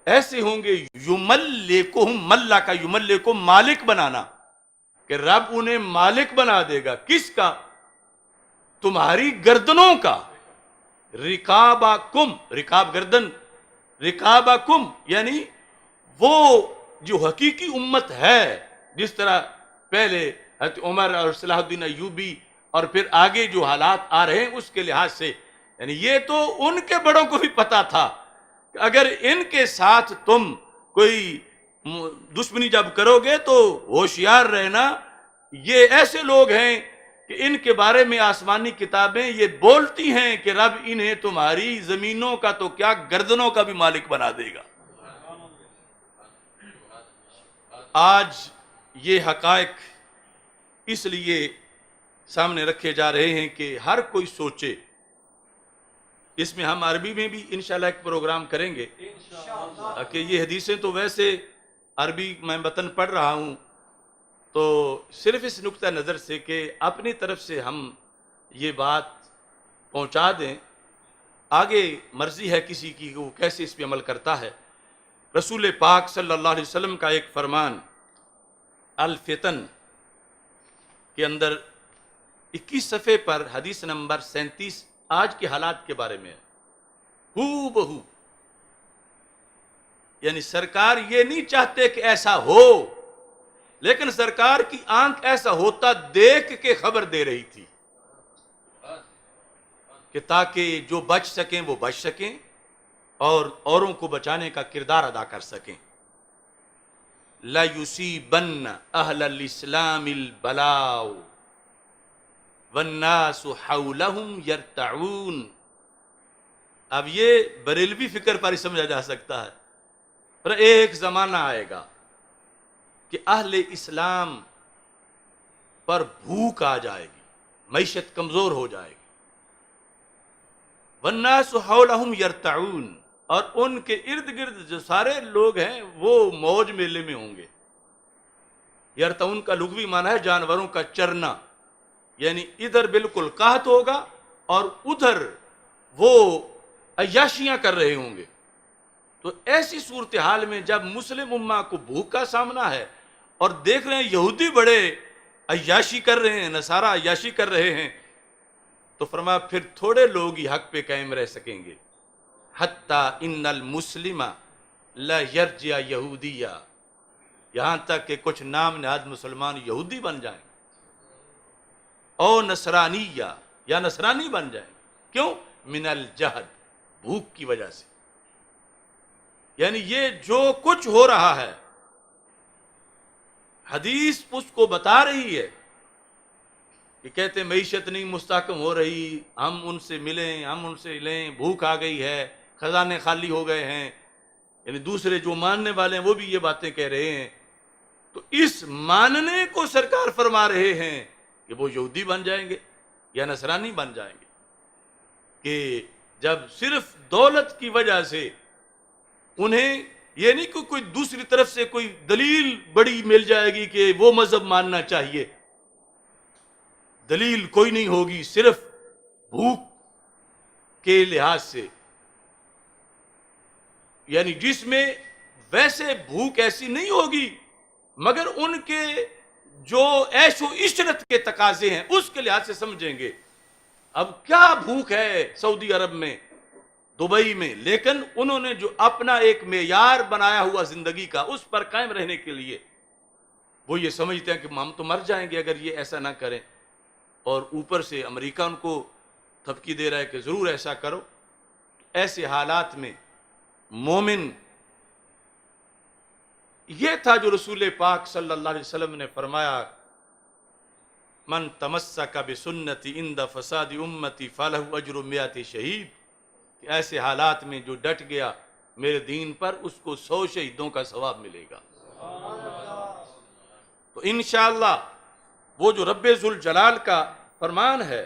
ایسے ہوں گے یملکہم, ملا کا یملکہم مالک بنانا, کہ رب انہیں مالک بنا دے گا. کس کا؟ تمہاری گردنوں کا. رقابکم, رقاب گردن, رقابکم یعنی وہ جو حقیقی امت ہے, جس طرح پہلے حضرت عمر اور صلاح الدین ایوبی اور پھر آگے جو حالات آ رہے ہیں اس کے لحاظ سے، یعنی یہ تو ان کے بڑوں کو بھی پتا تھا کہ اگر ان کے ساتھ تم کوئی دشمنی جب کرو گے تو ہوشیار رہنا، یہ ایسے لوگ ہیں کہ ان کے بارے میں آسمانی کتابیں یہ بولتی ہیں کہ رب انہیں تمہاری زمینوں کا تو کیا گردنوں کا بھی مالک بنا دے گا۔ آج یہ حقائق اس لیے سامنے رکھے جا رہے ہیں کہ ہر کوئی سوچے۔ اس میں ہم عربی میں بھی انشاءاللہ ایک پروگرام کریں گے کہ یہ حدیثیں تو ویسے عربی میں متن پڑھ رہا ہوں، تو صرف اس نقطہ نظر سے کہ اپنی طرف سے ہم یہ بات پہنچا دیں، آگے مرضی ہے کسی کی کہ وہ کیسے اس پہ عمل کرتا ہے۔ رسول پاک صلی اللہ علیہ وسلم کا ایک فرمان الفتن کے اندر 21 صفحے پر حدیث نمبر 37 آج کے حالات کے بارے میں ہے، ہو بہو، یعنی سرکار یہ نہیں چاہتے کہ ایسا ہو، لیکن سرکار کی آنکھ ایسا ہوتا دیکھ کے خبر دے رہی تھی کہ تاکہ جو بچ سکیں وہ بچ سکیں اور اوروں کو بچانے کا کردار ادا کر سکیں۔ لا یصیبن اہل الاسلام البلاء والناس حولهم یرتعون۔ اب یہ بریلوی فکر پر ہی سمجھا جا سکتا ہے، پر ایک زمانہ آئے گا کہ اہل اسلام پر بھوک آ جائے گی، معیشت کمزور ہو جائے گی، والناس حولهم یرتعون، اور ان کے ارد گرد جو سارے لوگ ہیں وہ موج میلے میں ہوں گے۔ یرتعون کا لغوی معنی ہے جانوروں کا چرنا، یعنی ادھر بالکل قحط ہوگا اور ادھر وہ عیاشیاں کر رہے ہوں گے۔ تو ایسی صورتحال میں جب مسلم امہ کو بھوک کا سامنا ہے اور دیکھ رہے ہیں یہودی بڑے عیاشی کر رہے ہیں، نصارہ عیاشی کر رہے ہیں، تو فرمایا پھر تھوڑے لوگ ہی حق پہ قائم رہ سکیں گے۔ حتیٰ ان المسلم لا یرجع یہودیہ، یہاں تک کہ کچھ نام نہاد مسلمان یہودی بن جائیں او نصرانیہ، یا نصرانی بن جائیں۔ کیوں؟ من الجہد، بھوک کی وجہ سے۔ یعنی یہ جو کچھ ہو رہا ہے حدیث اس کو بتا رہی ہے کہ کہتے ہیں معیشت نہیں مستحکم ہو رہی، ہم ان سے ملیں، ہم ان سے لیں، بھوک آ گئی ہے، خزانے خالی ہو گئے ہیں، یعنی دوسرے جو ماننے والے ہیں وہ بھی یہ باتیں کہہ رہے ہیں۔ تو اس ماننے کو سرکار فرما رہے ہیں کہ وہ یہودی بن جائیں گے یا نصرانی بن جائیں گے، کہ جب صرف دولت کی وجہ سے انہیں یہ نہیں کہ کوئی دوسری طرف سے کوئی دلیل بڑی مل جائے گی کہ وہ مذہب ماننا چاہیے، دلیل کوئی نہیں ہوگی، صرف بھوک کے لحاظ سے، یعنی جس میں ویسے بھوک ایسی نہیں ہوگی مگر ان کے جو عیش و عشرت کے تقاضے ہیں اس کے لحاظ سے سمجھیں گے۔ اب کیا بھوک ہے سعودی عرب میں، دبئی میں، لیکن انہوں نے جو اپنا ایک معیار بنایا ہوا زندگی کا اس پر قائم رہنے کے لیے وہ یہ سمجھتے ہیں کہ ہم تو مر جائیں گے اگر یہ ایسا نہ کریں، اور اوپر سے امریکہ ان کو تھپکی دے رہا ہے کہ ضرور ایسا کرو۔ ایسے حالات میں مومن، یہ تھا جو رسول پاک صلی اللہ علیہ وسلم نے فرمایا من تمسک بسنتی عند فساد امتی فلہ اجر 100 شہید، کہ ایسے حالات میں جو ڈٹ گیا میرے دین پر اس کو 100 شہیدوں کا ثواب ملے گا۔ تو انشاءاللہ وہ جو رب ذوالجلال کا فرمان ہے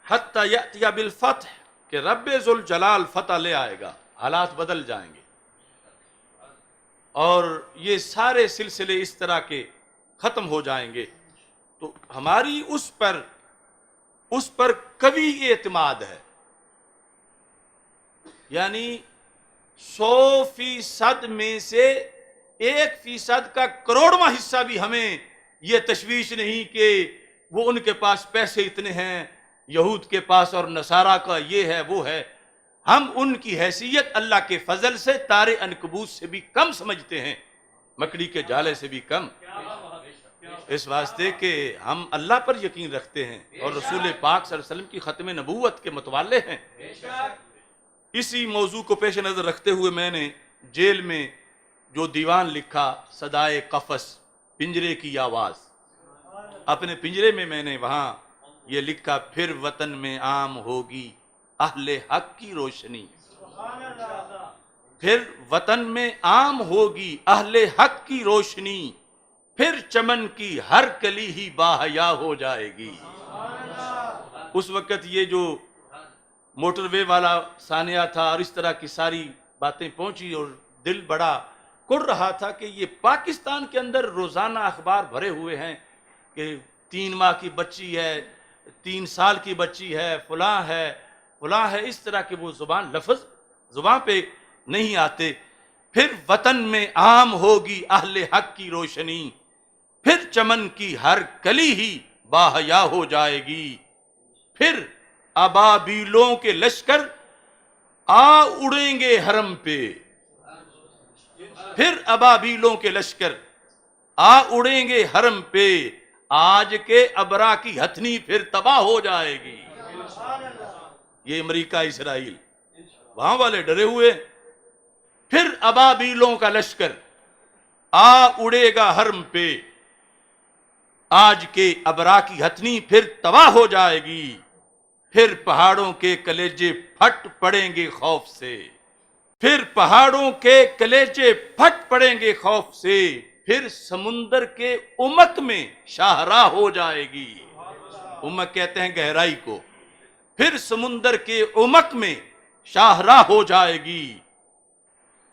حتی یأتی بالفتح، کہ رب ذوالجلال فتح لے آئے گا، حالات بدل جائیں گے اور یہ سارے سلسلے اس طرح کے ختم ہو جائیں گے۔ تو ہماری اس پر قوی اعتماد ہے، یعنی 100% میں سے 1% کا کروڑواں حصہ بھی ہمیں یہ تشویش نہیں کہ وہ ان کے پاس پیسے اتنے ہیں، یہود کے پاس اور نصارہ کا یہ ہے وہ ہے۔ ہم ان کی حیثیت اللہ کے فضل سے تارے عنکبوت سے بھی کم سمجھتے ہیں، مکڑی کے جالے سے بھی کم۔ اس واسطے کہ ہم اللہ پر یقین رکھتے ہیں اور رسول پاک صلی اللہ علیہ وسلم کی ختم نبوت کے متوالے ہیں۔ اسی موضوع کو پیش نظر رکھتے ہوئے میں نے جیل میں جو دیوان لکھا صدائے قفس، پنجرے کی آواز، اپنے پنجرے میں نے وہاں یہ لکھا، پھر وطن میں عام ہوگی اہل حق کی روشنی، پھر وطن میں عام ہوگی اہل حق کی روشنی، پھر چمن کی ہر کلی ہی باحیا ہو جائے گی۔ اس وقت یہ جو موٹر وے والا سانیہ تھا اور اس طرح کی ساری باتیں پہنچی اور دل بڑا کر رہا تھا کہ یہ پاکستان کے اندر روزانہ اخبار بھرے ہوئے ہیں کہ 3 ماہ کی بچی ہے، 3 سال کی بچی ہے، فلاں ہے، اس طرح کے وہ لفظ زبان پہ نہیں آتے۔ پھر وطن میں عام ہوگی اہل حق کی روشنی، پھر چمن کی ہر کلی ہی باحیا ہو جائے گی، پھر ابابیلوں کے لشکر آ اڑیں گے حرم پہ، پھر ابابیلوں کے لشکر آ اڑیں گے حرم پہ، آج کے ابرا کی ہتھنی پھر تباہ ہو جائے گی۔ یہ امریکہ اسرائیل وہاں والے ڈرے ہوئے، پھر ابابیلوں کا لشکر آ اڑے گا حرم پہ، آج کے ابرا کی ہتھنی پھر تباہ ہو جائے گی، پھر پہاڑوں کے کلیجے پھٹ پڑیں گے خوف سے، پھر پہاڑوں کے کلیجے پھٹ پڑیں گے خوف سے، پھر سمندر کے عمق میں شاہراہ ہو جائے گی۔ عمق کہتے ہیں گہرائی کو۔ پھر سمندر کے عمق میں شاہراہ ہو جائے گی،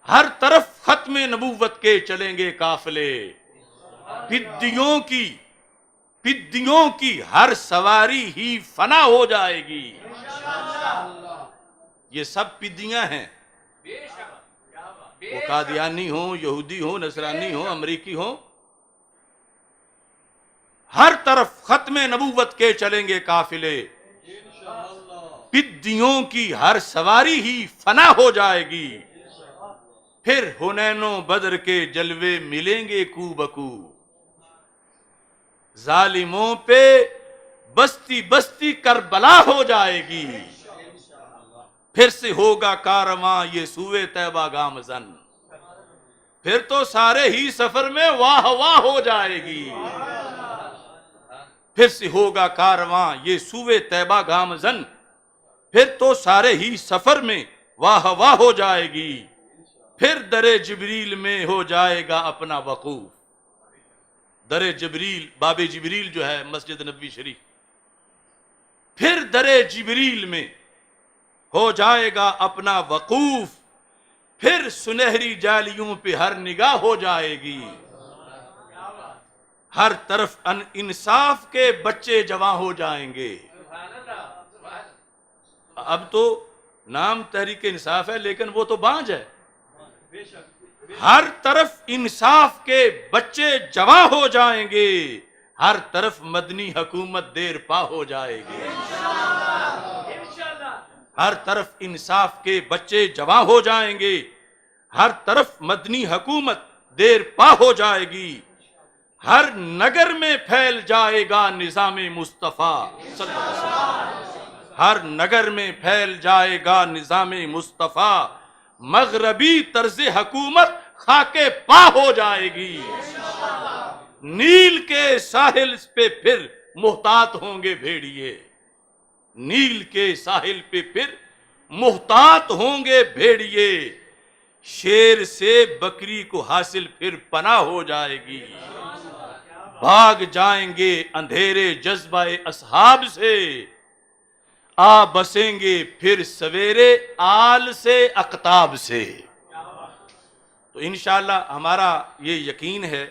ہر طرف ختم نبوت کے چلیں گے قافلے، پدیوں کی ہر سواری ہی فنا ہو جائے گی۔ یہ سب پدیاں ہیں، وہ قادیانی ہوں، یہودی ہوں، نصرانی ہوں، امریکی ہوں، ہر طرف ختم نبوت کے چلیں گے قافلے، پدیوں کی ہر سواری ہی فنا ہو جائے گی، پھر حنین و بدر کے جلوے ملیں گے کو بکو، ظالموں پہ بستی بستی کربلا ہو جائے گی، پھر سے ہوگا کارواں یہ سوئے طیبہ گامزن، پھر تو سارے ہی سفر میں واہ واہ ہو جائے گی، پھر سے ہوگا کارواں یہ سوئے طیبہ گامزن، پھر تو سارے ہی سفر میں واہ واہ ہو جائے گی، پھر در جبریل میں ہو جائے گا اپنا وقوف۔ در جبریل، باب جبریل جو ہے مسجد نبوی شریف، پھر در جبریل میں ہو جائے گا اپنا وقوف، پھر سنہری جالیوں پہ ہر نگاہ ہو جائے گی، ہر طرف انصاف کے بچے جواں ہو جائیں گے۔ اب تو نام تحریک انصاف ہے لیکن وہ تو بانج ہے۔ ہر طرف انصاف کے بچے جواں ہو جائیں گے، ہر طرف مدنی حکومت دیر پا ہو جائے گی، ہر طرف انصاف کے بچے جواں ہو جائیں گے، ہر طرف مدنی حکومت دیر پا ہو جائے گی، ہر نگر میں پھیل جائے گا نظام مصطفیٰ صلی اللہ علیہ وسلم، ہر نگر میں پھیل جائے گا نظام مصطفیٰ، مغربی طرز حکومت خاک پا ہو جائے گی، نیل کے ساحل پہ پھر محتاط ہوں گے بھیڑیے، نیل کے ساحل پہ پھر محتاط ہوں گے بھیڑیے، شیر سے بکری کو حاصل پھر پناہ ہو جائے گی، بھاگ جائیں گے اندھیرے جذبہ اصحاب سے، آ بسیں گے پھر سویرے آل سے اقطاب سے۔ تو انشاءاللہ ہمارا یہ یقین ہے،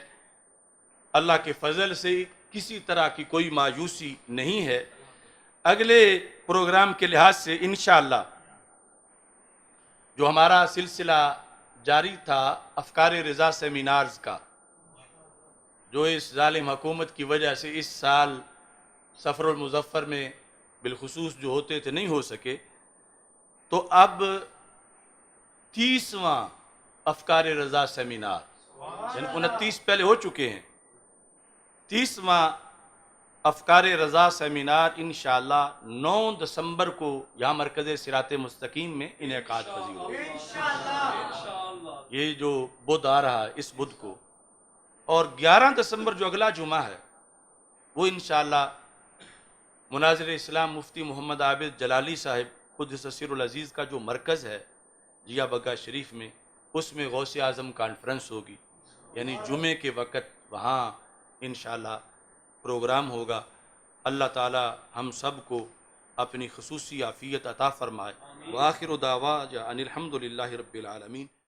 اللہ کے فضل سے کسی طرح کی کوئی مایوسی نہیں ہے۔ اگلے پروگرام کے لحاظ سے انشاءاللہ جو ہمارا سلسلہ جاری تھا افکار رضا سیمینارز کا، جو اس ظالم حکومت کی وجہ سے اس سال سفر المظفر میں بالخصوص جو ہوتے تھے نہیں ہو سکے، تو اب 30واں افکار رضا سیمینار، یعنی 29 پہلے ہو چکے ہیں، 30واں افکار رضا سیمینار انشاءاللہ 9 دسمبر کو یہاں مرکز صراط مستقیم میں انعقاد پذیر ہوگا۔ یہ جو بدھ آ رہا ہے اس بدھ کو، اور 11 دسمبر جو اگلا جمعہ ہے وہ انشاءاللہ مناظر اسلام مفتی محمد عابد جلالی صاحب قدس سر العزیز کا جو مرکز ہے جیا بگا شریف میں، اس میں غوث اعظم کانفرنس ہوگی، یعنی جمعے کے وقت وہاں انشاءاللہ پروگرام ہوگا۔ اللہ تعالی ہم سب کو اپنی خصوصی عافیت عطا فرمائے۔ وآخر دعوانا ان الحمد للہ رب العالمین۔